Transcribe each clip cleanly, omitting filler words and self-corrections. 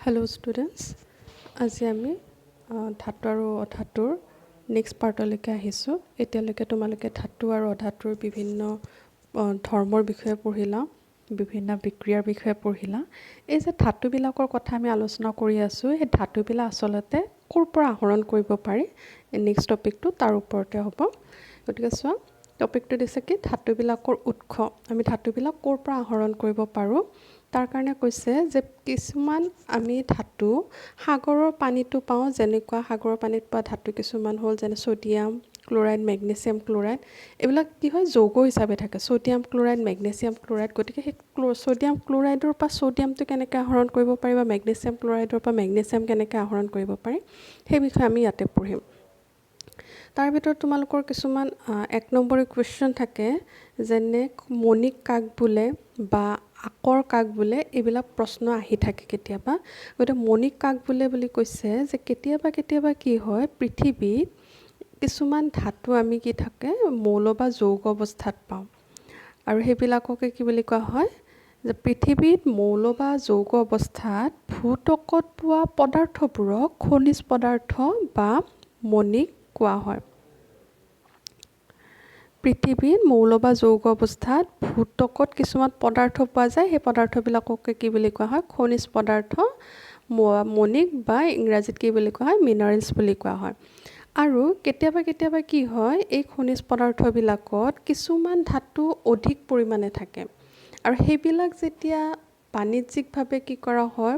Hello' students, আজি আমি ধাতু আৰু অধাতুৰ নেক্সট পাৰ্টলৈকে আহিছোঁ। এতিয়ালৈকে তোমালোকে ধাতু আৰু অধাতুৰ বিভিন্ন ধৰ্মৰ বিষয়ে পঢ়িলা, বিভিন্ন বিক্ৰিয়াৰ বিষয়ে পঢ়িলা। এই যে ধাতুবিলাকৰ কথা আমি আলোচনা কৰি আছোঁ, সেই ধাতুবিলাক আচলতে ক'ৰ পৰা আহৰণ কৰিব পাৰি, নেক্সট টপিকটো তাৰ ওপৰতে হ'ব। গতিকে চোৱা, টপিকটো দিছে কি ধাতুবিলাকৰ উৎস। আমি ধাতুবিলাক ক'ৰ পৰা আহৰণ কৰিব পাৰোঁ তাৰ কাৰণে কৈছে যে কিছুমান আমি ধাতু সাগৰৰ পানীটো পাওঁ। যেনেকুৱা সাগৰৰ পানীত পোৱা ধাতু কিছুমান হ'ল যেনে ছ'ডিয়াম ক্ল'ৰাইড, মেগনেছিয়াম ক্ল'ৰাইড। এইবিলাক কি হয়, যৌগ হিচাপে থাকে, ছ'ডিয়াম ক্ল'ৰাইড, মেগনেছিয়াম ক্ল'ৰাইড। গতিকে সেই ছ'ডিয়াম ক্ল'ৰাইডৰ পৰা ছ'ডিয়ামটো কেনেকৈ আহৰণ কৰিব পাৰি বা মেগনেছিয়াম ক্ল'ৰাইডৰ পৰা মেগনেছিয়াম কেনেকৈ আহৰণ কৰিব পাৰি, সেই বিষয়ে আমি ইয়াতে পঢ়িম। তাৰ ভিতৰত তোমালোকৰ কিছুমান 1 নম্বৰী কুৱেশ্যন থাকে, যেনে মণিক কাক বোলে বা আকৰ কাক বোলে, এইবিলাক প্ৰশ্ন আহি থাকে কেতিয়াবা। গতিকে মণিক কাক বোলে বুলি কৈছে যে কেতিয়াবা কি হয়, পৃথিৱীত কিছুমান ধাতু আমি কি থাকে মৌল বা যৌগ অৱস্থাত পাওঁ, আৰু সেইবিলাককে কি বুলি কোৱা হয় যে পৃথিৱীত মৌল বা যৌগ অৱস্থাত ভূত্বকত পোৱা পদাৰ্থবোৰক খনিজ পদাৰ্থ বা মণিক কোৱা হয়। পৃথিৱীত মৌল বা যৌগ অৱস্থাত ভূত্বকত কিছুমান পদাৰ্থ পোৱা যায়, সেই পদাৰ্থবিলাককে কি বুলি কোৱা হয়, খনিজ পদাৰ্থ, মণিক বা ইংৰাজীত কি বুলি কোৱা হয়, মিনাৰেলছ বুলি কোৱা হয়। আৰু কেতিয়াবা কি হয়, এই খনিজ পদাৰ্থবিলাকত কিছুমান ধাতু অধিক পৰিমাণে থাকে, আৰু সেইবিলাক যেতিয়া বাণিজ্যিকভাৱে কি কৰা হয়,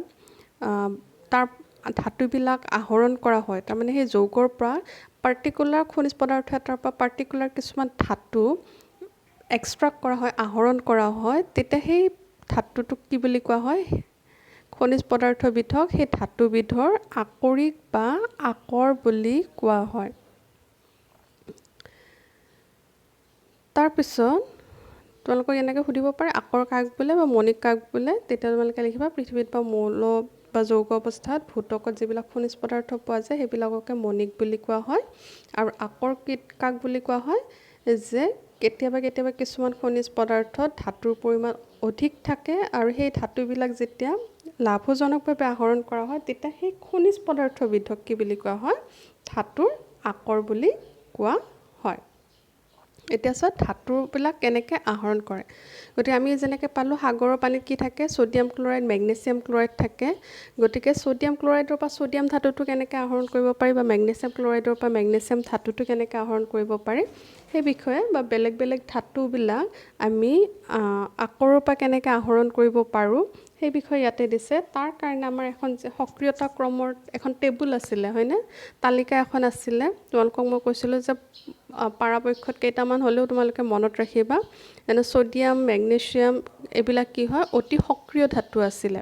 তাৰ ধাতুবিলাক আহৰণ কৰা হয়, তাৰমানে সেই যৌগৰ পৰা পাৰ্টিকুলাৰ খনিজ পদাৰ্থ এটাৰ পৰা পাৰ্টিকুলাৰ কিছুমান ধাতু এক্সট্ৰাক্ট কৰা হয়, আহৰণ কৰা হয়, তেতিয়া সেই ধাতুটোক কি বুলি কোৱা হয়, খনিজ পদাৰ্থবিধক সেই ধাতুবিধৰ আকৰিক বা আকৰ বুলি কোৱা হয়। তাৰপিছত তোমালোকক এনেকৈ সুধিব পাৰে আকৰ কাক বোলে বা মণিক কাক বোলে, তেতিয়া তোমালোকে লিখিবা পৃথিৱীত বা মৌল বা যৌগ অৱস্থাত ভূত্বকত যিবিলাক খনিজ পদাৰ্থ পোৱা যায় সেইবিলাককে মণিক বুলি কোৱা হয়। আৰু আকৰ কাক বুলি কোৱা হয় যে কেতিয়াবা কিছুমান খনিজ পদাৰ্থত ধাতুৰ পৰিমাণ অধিক থাকে, আৰু সেই ধাতুবিলাক যেতিয়া লাভজনকভাৱে আহৰণ কৰা হয় তেতিয়া সেই খনিজ পদাৰ্থবিধক কি বুলি কোৱা হয়, ধাতুৰ আকৰ বুলি কোৱা হয়। এতিয়া চোৱা ধাতুবিলাক কেনেকৈ আহৰণ কৰে। গতিকে আমি যেনেকৈ পালোঁ সাগৰৰ পানীত কি থাকে, ছ'ডিয়াম ক্ল'ৰাইড, মেগনেছিয়াম ক্ল'ৰাইড থাকে। গতিকে ছ'ডিয়াম ক্ল'ৰাইডৰ পৰা ছ'ডিয়াম ধাতুটো কেনেকৈ আহৰণ কৰিব পাৰি বা মেগনেছিয়াম ক্ল'ৰাইডৰ পৰা মেগনেছিয়াম ধাতুটো কেনেকৈ আহৰণ কৰিব পাৰি, সেই বিষয়ে বা বেলেগ ধাতুবিলাক আমি আকৰৰ পৰা কেনেকৈ আহৰণ কৰিব পাৰোঁ সেই বিষয়ে ইয়াতে দিছে। তাৰ কাৰণে আমাৰ এখন যে সক্ৰিয়তা ক্ৰমৰ এখন টেবুল আছিলে, হয়নে, তালিকা এখন আছিলে। তোমালোকক মই কৈছিলোঁ যে পৰাপক্ষত কেইটামান হ'লেও তোমালোকে মনত ৰাখিবা, যেনে ছ'ডিয়াম, মেগনেছিয়াম এইবিলাক কি হয়, অতি সক্ৰিয় ধাতু আছিলে।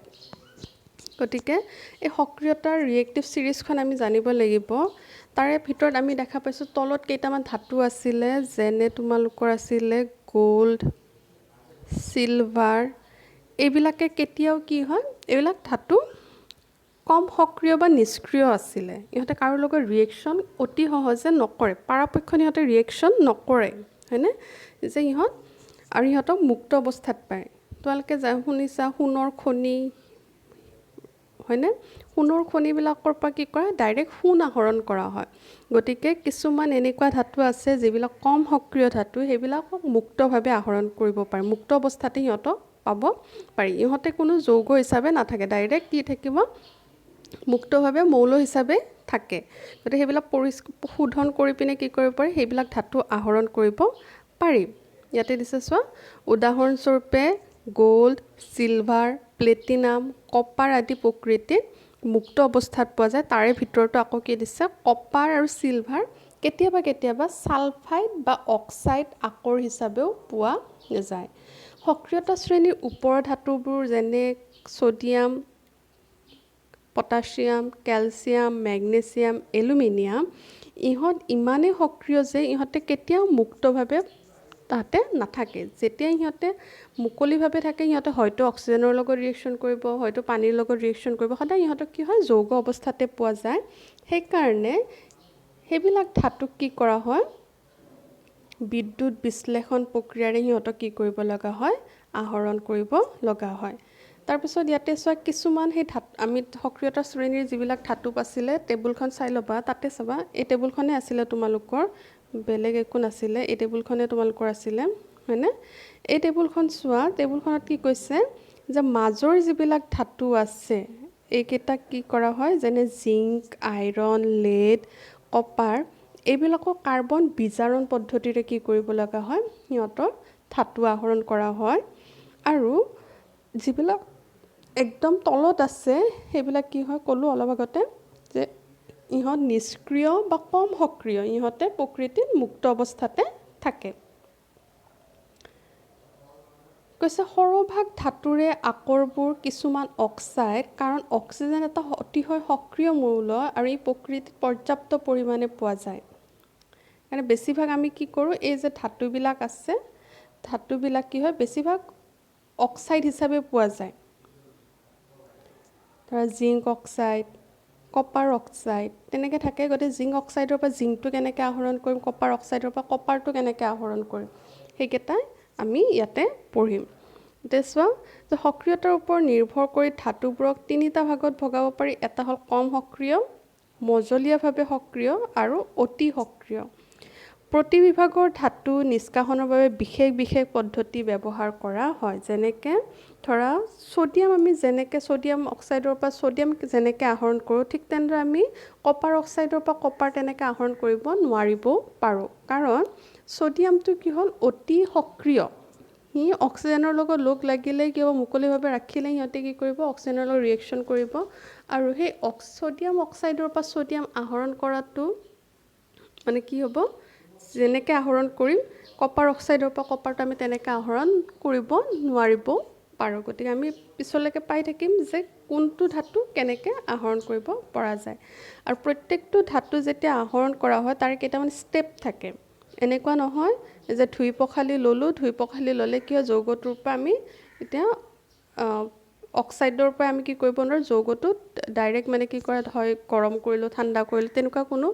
গতিকে এই সক্ৰিয়তাৰ ৰিয়েক্টিভ ছিৰিজখন আমি জানিব লাগিব। তাৰে ভিতৰত আমি দেখা পাইছোঁ তলত কেইটামান ধাতু আছিলে, যেনে তোমালোকৰ আছিলে গ'ল্ড, চিলভাৰ। এইবিলাকে কেতিয়াও কি হয়, এইবিলাক ধাতু কম সক্ৰিয় বা নিষ্ক্ৰিয় আছিলে। ইহঁতে কাৰো লগত ৰিয়েকশ্যন অতি সহজে নকৰে, পৰাপক্ষত ইহঁতে ৰিয়েকশ্যন নকৰে, হয়নে, যে ইহঁতক মুক্ত অৱস্থাত পায়। তোমালোকে শুনিছা সোণৰ খনি, হয়নে, সোণৰ খনিবিলাকৰ পৰা কি কৰে, ডাইৰেক্ট সোণ আহৰণ কৰা হয়। গতিকে কিছুমান এনেকুৱা ধাতু আছে যিবিলাক কম সক্ৰিয় ধাতু, সেইবিলাকক মুক্তভাৱে আহৰণ কৰিব পাৰে, মুক্ত অৱস্থাতে সিহঁতক পাব পাৰি। ইহঁতে কোনো যৌগ হিচাপে নাথাকে, ডাইৰেক্ট কি থাকিব, মুক্তভাৱে মৌল হিচাপে থাকে। গতিকে সেইবিলাক শোধন কৰি পিনে কি কৰিব পাৰি, সেইবিলাক ধাতু আহৰণ কৰিব পাৰি। ইয়াতে দিছে চোৱা, উদাহৰণস্বৰূপে গ'ল্ড, চিলভাৰ, প্লেটিনাম, কপাৰ আদি প্ৰকৃতিত মুক্ত অৱস্থাত পোৱা যায়। তাৰে ভিতৰতো আকৌ কি দিছে, কপাৰ আৰু চিলভাৰ কেতিয়াবা ছালফাইড বা অক্সাইড আকৰ হিচাপেও পোৱা যায়। সক্ৰিয়তা শ্ৰেণীৰ ওপৰৰ ধাতুবোৰ যেনে sodium, potassium, calcium, magnesium, aluminium, ইহঁত ইমানেই সক্ৰিয় যে ইহঁতে কেতিয়াও মুক্তভাৱে তাতে নাথাকে। যেতিয়া সিহঁতে মুকলিভাৱে থাকে, সিহঁতে হয়তো অক্সিজেনৰ লগত ৰিয়েকশ্যন কৰিব, হয়তো পানীৰ লগত ৰিয়েকশ্যন কৰিব, সদায় ইহঁতক কি হয়, যৌগ অৱস্থাতে পোৱা যায়। সেইকাৰণে সেইবিলাক ধাতুক কি কৰা হয়, বিদ্যুৎ বিশ্লেষণ প্ৰক্ৰিয়াৰে সিহঁতক কি কৰিব লগা হয়, আহৰণ কৰিব লগা হয়। তাৰপিছত ইয়াতে চোৱা কিছুমান সেই আমি সক্ৰিয়তা শ্ৰেণীৰ যিবিলাক ধাতু আছিলে টেবুলখন চাই ল'বা তাতে চাবা এই টেবুলখনে আছিলে তোমালোকৰ বেলেগ একো নাছিলে এই টেবুলখনে তোমালোকৰ আছিলে হয়নে এই টেবুলখন চোৱা টেবুলখনত কি কৈছে যে মাজৰ যিবিলাক ধাতু আছে এইকেইটা কি কৰা হয় যেনে জিংক আইৰণ লেড কপাৰ এইবিলাকক কাৰ্বন বিজাৰণ পদ্ধতিৰে কি কৰিব লগা হয় সিহঁতৰ ধাতু আহৰণ কৰা হয় আৰু যিবিলাক একদম তলত আছে সেইবিলাক কি হয় ক'লো অলপ আগতে যে ইহঁত নিষ্ক্ৰিয় বা কম সক্ৰিয় ইহঁতে প্ৰকৃতিত মুক্ত অৱস্থাতে থাকে কৈছে সৰহভাগ ধাতুৰে আকৰবোৰ কিছুমান অক্সাইড কাৰণ অক্সিজেন এটা অতিশয় সক্ৰিয় মৌল আৰু এই প্ৰকৃতিত পৰ্যাপ্ত পৰিমাণে পোৱা যায় মানে বেছিভাগ আমি কি কৰোঁ এই যে ধাতুবিলাক আছে ধাতুবিলাক কি হয় বেছিভাগ অক্সাইড হিচাপে পোৱা যায় ধৰা জিংক অক্সাইড কপাৰ অক্সাইড তেনেকৈ থাকে গতিকে জিংক অক্সাইডৰ পৰা জিংকটো কেনেকৈ আহৰণ কৰিম কপাৰ অক্সাইডৰ পৰা কপাৰটো কেনেকৈ আহৰণ কৰিম সেইকেইটাই আমি ইয়াতে পঢ়িম এতিয়া চোৱা যে সক্ৰিয়তাৰ ওপৰত নিৰ্ভৰ কৰি ধাতুবোৰক তিনিটা ভাগত ভগাব পাৰি এটা হ'ল কম সক্ৰিয় মজলীয়াভাৱে সক্ৰিয় আৰু অতি সক্ৰিয় প্ৰতি বিভাগৰ ধাতু নিষ্কাশনৰ বাবে বিশেষ পদ্ধতি ব্যৱহাৰ কৰা হয় যেনেকৈ ধৰা সোডিয়াম আমি যেনেকৈ সোডিয়াম অক্সাইডৰ পৰা সোডিয়াম যেনেকৈ আহৰণ কৰোঁ ঠিক তেনেদৰে আমি কপাৰ অক্সাইডৰ পৰা কপাৰ তেনেকৈ আহৰণ কৰিব নোৱাৰিবও পাৰোঁ কাৰণ সোডিয়ামটো কি হ'ল অতি সক্ৰিয় সি অক্সিজেনৰ লগত লগ লাগিলে কিবা মুকলিভাৱে ৰাখিলে সিহঁতে কি কৰিব অক্সিজেনৰ লগত ৰিয়েকশ্যন কৰিব আৰু সেই সোডিয়াম অক্সাইডৰ পৰা সোডিয়াম আহৰণ কৰাটো মানে কি হ'ব যেনেকৈ আহৰণ কৰিম কপাৰ অক্সাইডৰ পৰা কপাৰটো আমি তেনেকৈ আহৰণ কৰিব নোৱাৰিব পাৰোঁ গতিকে আমি পিছলৈকে পাই থাকিম যে কোনটো ধাতু কেনেকৈ আহৰণ কৰিব পৰা যায় আৰু প্ৰত্যেকটো ধাতু যেতিয়া আহৰণ কৰা হয় তাৰ কেইটামান ষ্টেপ থাকে এনেকুৱা নহয় যে ধুই পখালি ল'লে কি হয় যৌগটোৰ পৰা আমি এতিয়া অক্সাইডৰ পৰা আমি কি কৰিব নোৱাৰোঁ যৌগটোত ডাইৰেক্ট মানে কি কৰা হয় গৰম কৰিলোঁ ঠাণ্ডা কৰিলোঁ তেনেকুৱা কোনো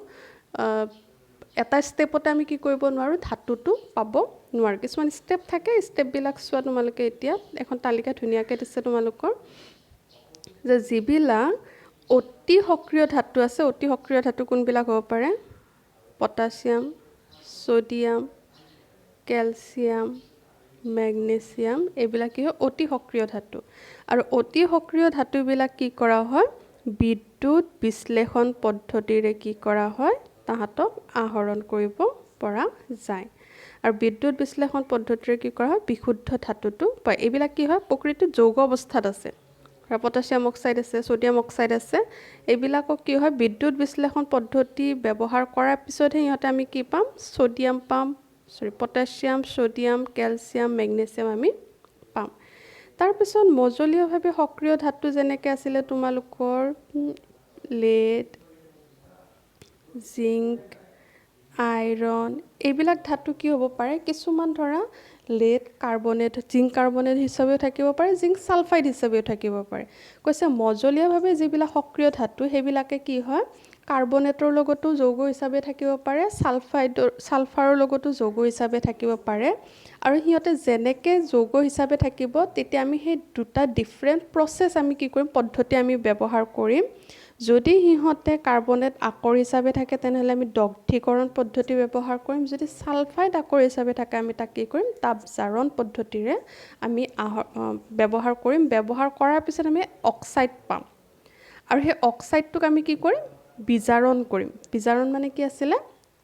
এটা ষ্টেপতে আমি কি কৰিব নোৱাৰোঁ ধাতুটো পাব নোৱাৰোঁ কিছুমান ষ্টেপ থাকে ষ্টেপবিলাক চোৱা তোমালোকে এতিয়া এখন তালিকা ধুনীয়াকৈ দিছে তোমালোকৰ যে যিবিলাক অতি সক্ৰিয় ধাতু আছে অতি সক্ৰিয় ধাতু কোনবিলাক হ'ব পাৰে পটাছিয়াম সোডিয়াম কেলছিয়াম মেগনেছিয়াম এইবিলাক কি হয় অতি সক্ৰিয় ধাতু আৰু অতি সক্ৰিয় ধাতুবিলাক কি কৰা হয় বিদ্যুৎ বিশ্লেষণ পদ্ধতিৰে কি কৰা হয় তাহাঁতক আহৰণ কৰিব পৰা যায় আৰু বিদ্যুৎ বিশ্লেষণ পদ্ধতিৰে কি কৰা হয় বিশুদ্ধ ধাতুটো পায় এইবিলাক কি হয় প্ৰকৃতিত যৌগ অৱস্থাত আছে আৰু পটাছিয়াম অক্সাইড আছে সোডিয়াম অক্সাইড আছে এইবিলাকক কি হয় বিদ্যুৎ বিশ্লেষণ পদ্ধতি ব্যৱহাৰ কৰাৰ পিছতহে সিহঁতে আমি কি পাম সোডিয়াম পাম পটাছিয়াম সোডিয়াম কেলছিয়াম মেগনেছিয়াম আমি পাম তাৰপিছত মজলীয়ভাৱে সক্ৰিয় ধাতু যেনেকৈ আছিলে তোমালোকৰ লেড জিংক আইৰণ এইবিলাক ধাতু কি হ'ব পাৰে কিছুমান ধৰা লেড কাৰ্বনেট জিংক কাৰ্বনেট হিচাপেও থাকিব পাৰে জিংক ছালফাইড হিচাপেও থাকিব পাৰে কৈছে মজলীয়াভাৱে যিবিলাক সক্ৰিয় ধাতু সেইবিলাকে কি হয় কাৰ্বনেটৰ লগতো যৌগ হিচাপে থাকিব পাৰে ছালফাৰৰ লগতো যৌগ হিচাপে থাকিব পাৰে আৰু সিহঁতে যেনেকৈ যৌগ হিচাপে থাকিব তেতিয়া আমি সেই দুটা ডিফাৰেণ্ট প্ৰচেছ আমি কি কৰিম পদ্ধতি আমি ব্যৱহাৰ কৰিম যদি সিহঁতে কাৰ্বনেট আকৰ হিচাপে থাকে তেনেহ'লে আমি দগ্ধীকৰণ পদ্ধতি ব্যৱহাৰ কৰিম যদি ছালফাইড আকৰ হিচাপে থাকে আমি তাক কি কৰিম তাপজাৰণ পদ্ধতিৰে আমি ব্যৱহাৰ কৰিম ব্যৱহাৰ কৰাৰ পিছত আমি অক্সাইড পাম আৰু সেই অক্সাইডটোক আমি কি কৰিম বিজাৰণ কৰিম বিজাৰণ মানে কি আছিলে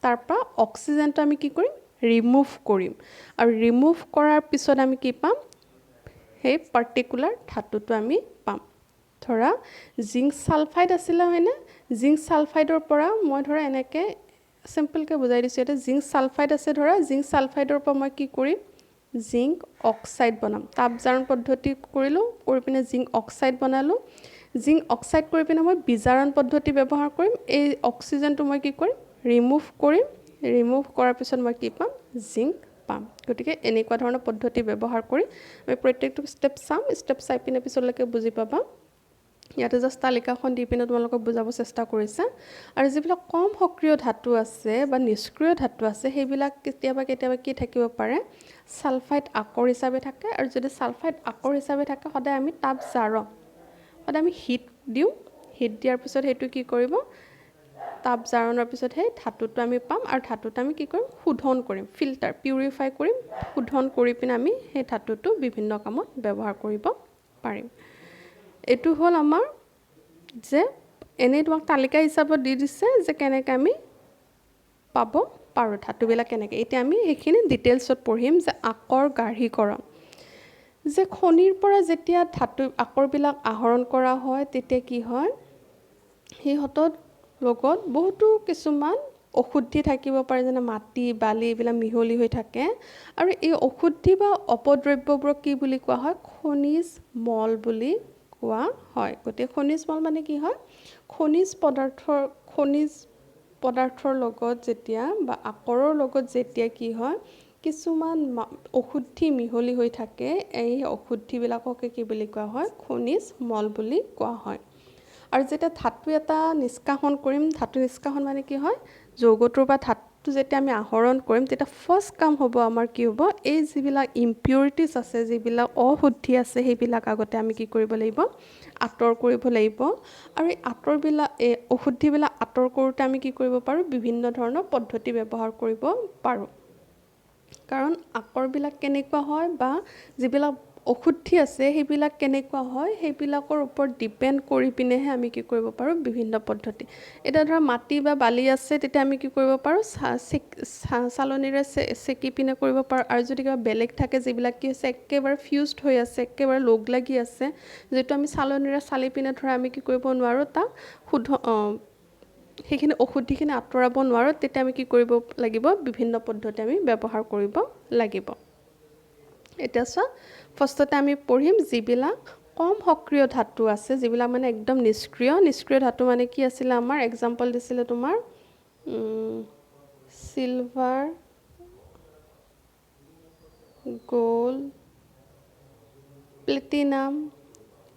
তাৰ পৰা অক্সিজেনটো আমি কি কৰিম ৰিমুভ কৰিম আৰু ৰিমুভ কৰাৰ পিছত আমি কি পাম সেই পাৰ্টিকুলাৰ ধাতুটো আমি পাম ধৰা জিংক ছালফাইড আছিলে হয়নে জিংক ছালফাইডৰ পৰা মই ধৰা এনেকৈ চিম্পলকৈ বুজাই দিছোঁ এতিয়া জিংক ছালফাইড আছে ধৰা জিংক ছালফাইডৰ পৰা মই কি কৰিম জিংক অক্সাইড বনাম তাপজাৰণ পদ্ধতি কৰিলোঁ কৰি পিনে জিংক অক্সাইড বনালোঁ জিংক অক্সাইড কৰি পিনে মই বিজাৰণ পদ্ধতি ব্যৱহাৰ কৰিম এই অক্সিজেনটো মই কি কৰিম ৰিমুভ কৰাৰ পিছত মই কি পাম জিংক পাম গতিকে এনেকুৱা ধৰণৰ পদ্ধতি ব্যৱহাৰ কৰি আমি প্ৰত্যেকটো ষ্টেপ চাম ষ্টেপ চাই পিনে পিছলৈকে বুজি পাবা ইয়াতে জাষ্ট তালিকাখন দি পিনে তোমালোকক বুজাব চেষ্টা কৰিছে আৰু যিবিলাক কম সক্ৰিয় ধাতু আছে বা নিষ্ক্ৰিয় ধাতু আছে সেইবিলাক কেতিয়াবা কি থাকিব পাৰে সালফাইড আকৰ হিচাপে থাকে আৰু যদি সালফাইড আকৰ হিচাপে থাকে সদায় আমি তাপ জাৰণ সদায় আমি হিট দিওঁ হিট দিয়াৰ পিছত সেইটো কি কৰিব তাপ জাৰণৰ পিছত সেই ধাতুটো আমি পাম আৰু ধাতুটো আমি কি কৰিম শোধন কৰিম ফিল্টাৰ পিউৰিফাই কৰিম শোধন কৰি পিনে আমি সেই ধাতুটো বিভিন্ন কামত ব্যৱহাৰ কৰিব পাৰিম এইটো হ'ল আমাৰ যে এনেই তোমাক তালিকা হিচাপত দি দিছে যে কেনেকৈ আমি পাব পাৰোঁ ধাতুবিলাক কেনেকৈ এতিয়া আমি সেইখিনি ডিটেইলছত পঢ়িম যে আকৰ গাঢ়ীকৰণ যে খনিৰ পৰা যেতিয়া ধাতু আকৰবিলাক আহৰণ কৰা হয় তেতিয়া কি হয় সিহঁতৰ লগত বহুতো কিছুমান অশুদ্ধি থাকিব পাৰে যেনে মাটি বালি এইবিলাক মিহলি হৈ থাকে আৰু এই অশুদ্ধি বা অপদ্ৰব্যবোৰক কি বুলি কোৱা হয় খনিজ মল বুলি কোৱা হয় গতিকে খনিজ মল মানে কি হয় খনিজ পদাৰ্থৰ লগত যেতিয়া বা আকৰৰ লগত যেতিয়া কি হয় কিছুমান অশুদ্ধি মিহলি হৈ থাকে এই অশুদ্ধিবিলাককে কি বুলি কোৱা হয় খনিজ মল বুলি কোৱা হয় আৰু যেতিয়া ধাতু এটা নিষ্কাশন কৰিম ধাতু নিষ্কাশন মানে কি হয় যৌগটোৰ বা ধাতুটো যেতিয়া আমি আহৰণ কৰিম তেতিয়া ফাৰ্ষ্ট কাম হ'ব আমাৰ কি হ'ব এই যিবিলাক ইম্পিউৰিটিজ আছে যিবিলাক অশুদ্ধি আছে সেইবিলাক আগতে আমি কি কৰিব লাগিব আঁতৰ কৰিব লাগিব আৰু এই অশুদ্ধিবিলাক আঁতৰ কৰোঁতে আমি কি কৰিব পাৰোঁ বিভিন্ন ধৰণৰ পদ্ধতি ব্যৱহাৰ কৰিব পাৰোঁ কাৰণ আকৰবিলাক কেনেকুৱা হয় বা যিবিলাক অশুদ্ধি আছে সেইবিলাক কেনেকুৱা হয় সেইবিলাকৰ ওপৰত ডিপেণ্ড কৰি পিনেহে আমি কি কৰিব পাৰোঁ বিভিন্ন পদ্ধতি এতিয়া ধৰা মাটি বা বালি আছে তেতিয়া আমি কি কৰিব পাৰোঁ চালনীৰে চেকি পিনে কৰিব পাৰোঁ আৰু যদি কিবা বেলেগ থাকে যিবিলাক কি হৈছে একেবাৰে ফিউজড হৈ আছে একেবাৰে লগ লাগি আছে যিটো আমি চালনীৰে চালি পিনে ধৰা আমি কি কৰিব নোৱাৰোঁ তাক সেইখিনি অশুদ্ধিখিনি আঁতৰাব নোৱাৰোঁ তেতিয়া আমি কি কৰিব লাগিব বিভিন্ন পদ্ধতি আমি ব্যৱহাৰ কৰিব লাগিব এতিয়া চোৱা ফাৰ্ষ্টতে আমি পঢ়িম যিবিলাক কম সক্ৰিয় ধাতু আছে যিবিলাক মানে একদম নিষ্ক্ৰিয় ধাতু মানে কি আছিলে আমাৰ এক্সাম্পল দিছিলে তোমাৰ চিলভাৰ গোল্ড প্লেটিনাম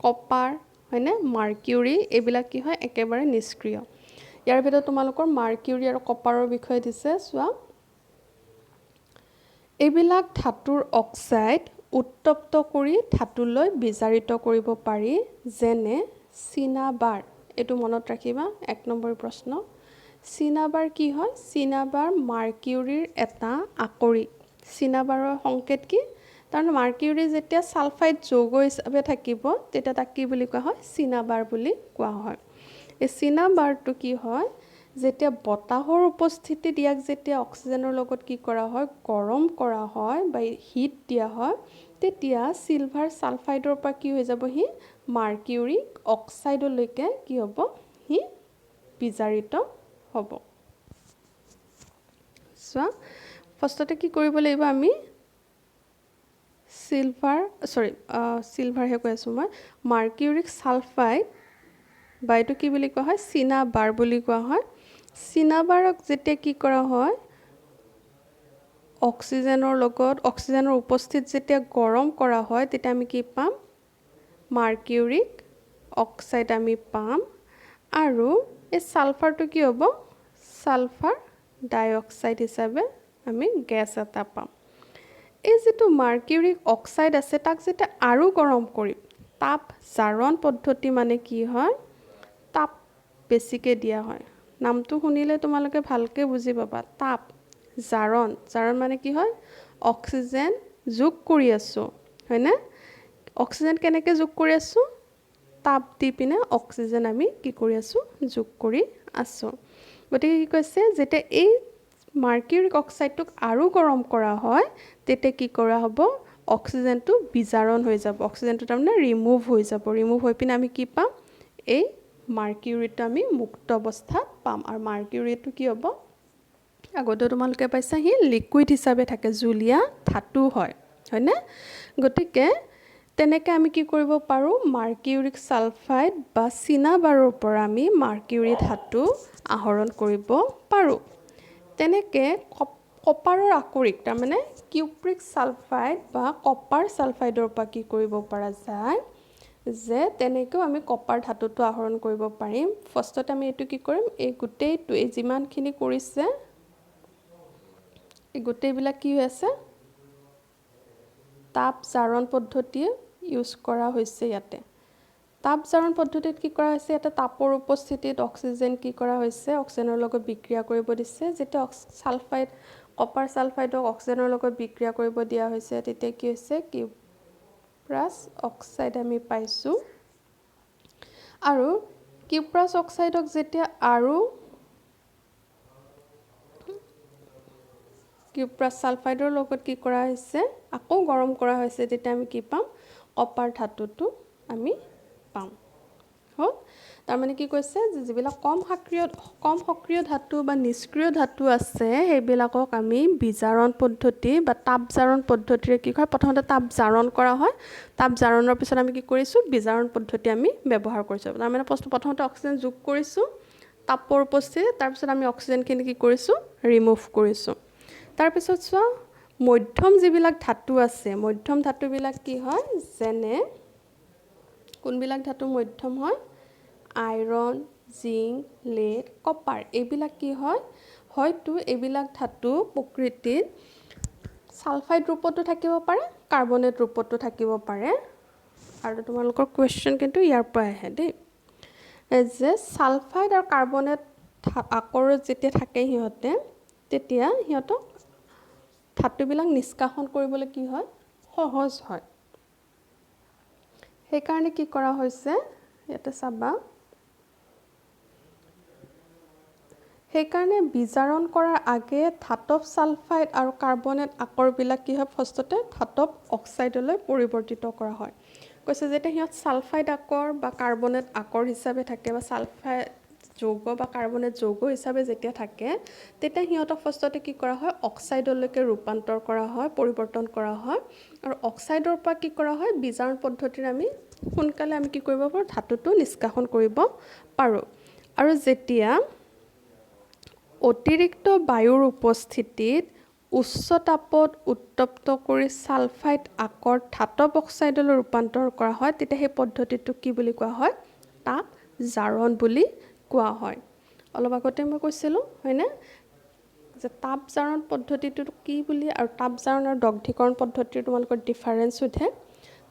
কপাৰ হয়নে মাৰ্কিউৰি এইবিলাক কি হয় একেবাৰে নিষ্ক্ৰিয় ইয়াৰ ভিতৰত তোমালোকৰ মাৰ্কিউৰি আৰু কপাৰৰ বিষয়ে দিছে চোৱা এইবিলাক ধাতুৰ অক্সাইড উত্তপ্ত কৰি ধাতুলৈ বিজাৰিত কৰিব পাৰি যেনে চিনাবাৰ এইটো মনত ৰাখিবা 1 নম্বৰ প্ৰশ্ন চিনাবাৰ কি হয় চিনাবাৰ মাৰ্কিউৰিৰ এটা আকৰিক চিনাবাৰৰ সংকেত কি কাৰণ মাৰ্কিউৰি যেতিয়া সালফাইড যৌগ হিচাপে থাকিব তেতিয়া তাক কি বুলি কোৱা হয় চিনাবাৰ বুলি কোৱা হয় এই চিনাবাৰটো কি হয় যেতিয়া বতাহৰ উপস্থিতিত ইয়াক যেতিয়া অক্সিজেনৰ লগত কি কৰা হয় গৰম কৰা হয় বা হিট দিয়া হয় তেতিয়া চিলভাৰ সালফাইডৰ পৰা কি হৈ যাব হি মাৰ্কিউৰিক অক্সাইডলৈকে কি হ'ব হি বিজাৰিত হ'ব চোৱা ফাৰ্ষ্টতে কি কৰিব লাগিব আমি চিলভাৰহে কৈ আছোঁ মই মাৰ্কিউৰিক সালফাইড বা এইটো কি বুলি কোৱা হয় চিনাবাৰ বুলি কোৱা হয় চিনাবাৰক যেতিয়া কি কৰা হয় অক্সিজেনৰ উপস্থিত যেতিয়া গৰম কৰা হয় তেতিয়া আমি কি পাম মাৰ্কিউৰিক অক্সাইড আমি পাম আৰু এই সালফাৰটো কি হ'ব সালফাৰ ডাইঅক্সাইড হিচাপে আমি গেছ এটা পাম এই যেটো মাৰ্কিউৰিক অক্সাইড আছে তাক যেতিয়া আৰু গৰম কৰিম তাপ জাৰণ পদ্ধতি মানে কি হয় তাপ বেছিকে দিয়া হয় নামটো শুনিলে তোমালোকে ভালকে বুজি পাবা তাপ জাৰণ মানে কি হয় অক্সিজেন যোগ কৰি আছো হয়নে অক্সিজেন কেনেকৈ যোগ কৰি আছো তাপ দি পিনে অক্সিজেন আমি কি কৰি আছো যোগ কৰি আছো গতিকে কি কৈছে যেতিয়া এই মাৰ্কিউৰিক অক্সাইডটোক আৰু গৰম কৰা হয় তেতিয়া কি কৰা হ'ব অক্সিজেনটো বিজাৰণ হৈ যাব অক্সিজেনটো তাৰমানে ৰিমুভ হৈ পিনে আমি কি পাম এই মাৰ্কিউৰিটো আমি মুক্ত অৱস্থাত পাম আৰু মাৰ্কিউৰিটো কি হ'ব আগতে তোমালোকে পাইছা হি লিকুইড হিচাপে থাকে জুলীয়া ধাতু হয়নে গতিকে তেনেকৈ আমি কি কৰিব পাৰোঁ মাৰ্কিউৰিক সালফাইড বা চিনাবাৰৰ পৰা আমি মাৰ্কিউৰি ধাতু আহৰণ কৰিব পাৰোঁ তেনেকৈ কপাৰৰ আকৰিক তাৰমানে কিউপ্ৰিক সালফাইড বা কপাৰ সালফাইডৰ পৰা কি কৰিব পৰা যায় যে তেনেকৈও আমি কপাৰ ধাতুটো আহৰণ কৰিব পাৰিম। ফাৰ্ষ্টতে আমি এইটো কি কৰিম, এই গোটেইটো এই যিমানখিনি কৰিছে এই গোটেইবিলাক কি হৈ আছে, তাপ জাৰণ পদ্ধতি ইউজ কৰা হৈছে ইয়াতে। তাপ জাৰণ পদ্ধতিত কি কৰা হৈছে, ইয়াতে তাপৰ উপস্থিতিত অক্সিজেন কি কৰা হৈছে, অক্সিজেনৰ লগত বিক্ৰিয়া কৰিব দিছে। যেতিয়া ছালফাইড কপাৰ ছালফাইডক অক্সিজেনৰ লগত বিক্ৰিয়া কৰিব দিয়া হৈছে, তেতিয়া কি হৈছে, কিউপ্ৰাছ অক্সাইড আমি পাইছোঁ। আৰু কিউপ্ৰাছ অক্সাইডক যেতিয়া আৰু কিউপ্ৰাছ ছালফাইডৰ লগত কি কৰা হৈছে, আকৌ গৰম কৰা হৈছে, তেতিয়া আমি কি পাম, কপাৰ ধাতুটো আমি পাম। হ'ল, তাৰমানে কি কৈছে যে যিবিলাক কম সক্ৰিয় ধাতু বা নিষ্ক্ৰিয় ধাতু আছে সেইবিলাকক আমি বিজাৰণ পদ্ধতি বা তাপ জাৰণ পদ্ধতিৰে কি হয়, প্ৰথমতে তাপ জাৰণ কৰা হয়, তাপ জাৰণৰ পিছত আমি কি কৰিছোঁ, বিজাৰণ পদ্ধতি আমি ব্যৱহাৰ কৰিছোঁ। তাৰমানে প্ৰথমতে অক্সিজেন যোগ কৰিছোঁ তাপৰ উপস্থিতিত, তাৰপিছত আমি অক্সিজেনখিনি কি কৰিছোঁ, ৰিমুভ কৰিছোঁ। তাৰপিছত চোৱা, মধ্যম যিবিলাক ধাতু আছে, মধ্যম ধাতুবিলাক কি হয়, যেনে কোনবিলাক ধাতু মধ্যম হয়, আইৰণ, জিংক, লেড, কপাৰ, এইবিলাক কি হয়, হয়তো এইবিলাক ধাতু প্ৰকৃতিত ছালফাইড ৰূপতো থাকিব পাৰে, কাৰ্বনেট ৰূপতো থাকিব পাৰে। আৰু তোমালোকৰ কুৱেশ্যন কিন্তু ইয়াৰ পৰা আহে দেই, যে ছালফাইড আৰু কাৰ্বনেট আকৰত যেতিয়া থাকে সিহঁতে, তেতিয়া সিহঁতক ধাতুবিলাক নিষ্কাশন কৰিবলৈ কি হয়, সহজ হয়। সেইকাৰণে কি কৰা হৈছে, ইয়াতে চাবা, সেইকাৰণে বিজাৰণ কৰাৰ আগে ধাতৱ ছালফাইড আৰু কাৰ্বনেট আকৰবিলাক কি হয়, ফাৰ্ষ্টতে ধাতৱ অক্সাইডলৈ পৰিৱৰ্তিত কৰা হয়। কৈছে যেতিয়া সিহঁত ছালফাইড আকৰ বা কাৰ্বনেট আকৰ হিচাপে থাকে, বা ছালফাইড যৌগ বা কাৰ্বনেট যৌগ হিচাপে যেতিয়া থাকে, তেতিয়া সিহঁতক ফাৰ্ষ্টতে কি কৰা হয়, অক্সাইডলৈকে ৰূপান্তৰ কৰা হয়, পৰিৱৰ্তন কৰা হয়। আৰু অক্সাইডৰ পৰা কি কৰা হয়, বিজাৰণ পদ্ধতিৰে আমি সোনকালে আমি কি কৰিব পাৰোঁ, ধাতুটো নিষ্কাশন কৰিব পাৰোঁ। আৰু যেতিয়া অতিৰিক্ত বায়ুৰ উপস্থিতিত উচ্চ তাপত উত্তপ্ত কৰি ছালফাইড আকৰ ধাতৱ অক্সাইডলৈ ৰূপান্তৰ কৰা হয়, তেতিয়া সেই পদ্ধতিটোক কি বুলি কোৱা হয়, তাপ জাৰণ বুলি কোৱা হয়। অলপ আগতে মই কৈছিলোঁ হয়নে, যে তাপ জাৰণ পদ্ধতিটো কি বুলি, আৰু তাপ জাৰণ আৰু দগ্ধীকৰণ পদ্ধতিৰ তোমালোকৰ ডিফাৰেঞ্চ সোধে।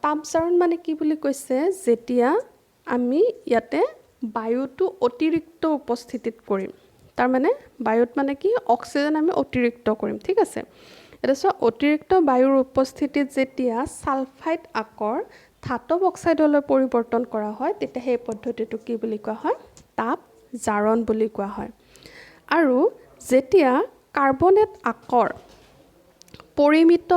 তাপ জাৰণ মানে কি বুলি কৈছে, যেতিয়া আমি ইয়াতে বায়ুটো অতিৰিক্ত উপস্থিতিত কৰিম, তাৰমানে বায়ুত মানে কি, অক্সিজেন আমি অতিৰিক্ত কৰিম, ঠিক আছে। এতিয়া চোৱা, অতিৰিক্ত বায়ুৰ উপস্থিতিত যেতিয়া ছালফাইড আকৰ ধাতৱ অক্সাইডলৈ পৰিৱৰ্তন কৰা হয়, তেতিয়া সেই পদ্ধতিটো কি বুলি কোৱা হয়, তাপ জাৰণ বুলি কোৱা হয়। আৰু যেতিয়া কাৰ্বনেট আকৰ পৰিমিত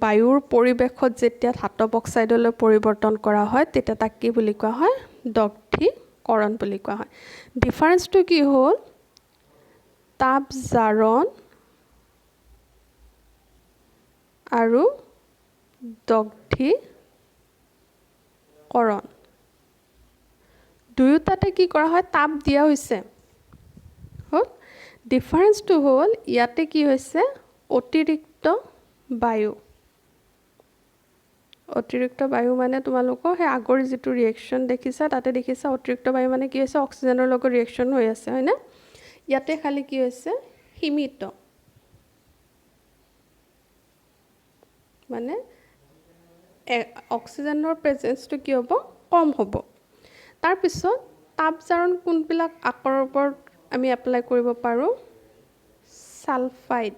বায়ুৰ পৰিৱেশত যেতিয়া ধাতৱ অক্সাইডলৈ পৰিৱৰ্তন কৰা হয়, তেতিয়া তাক কি বুলি কোৱা হয়, দগ্ধীকৰণ বুলি কোৱা হয়। ডিফাৰেঞ্চটো কি হ'ল, তাপ জাৰণ আৰু দগ্ধীকৰণ দুয়োটাতে কি কৰা হয়, তাপ দিয়া হৈছে। হ'ল, ডিফাৰেঞ্চটো হ'ল ইয়াতে কি হৈছে, অতিৰিক্ত বায়ু। অতিৰিক্ত বায়ু মানে তোমালোকৰ সেই আগৰ যিটো ৰিয়েকশ্যন দেখিছা, তাতে দেখিছা অতিৰিক্ত বায়ু মানে কি হৈছে, অক্সিজেনৰ লগত ৰিয়েকশ্যন হৈ আছে, হয়নে। ইয়াতে খালি কি হৈছে, সীমিত, মানে অক্সিজেনৰ প্ৰেজেঞ্চটো কি হ'ব, কম হ'ব। তাৰপিছত তাপ জাৰণ কোনবিলাক আকৰৰ ওপৰত আমি এপ্লাই কৰিব পাৰোঁ, ছালফাইড,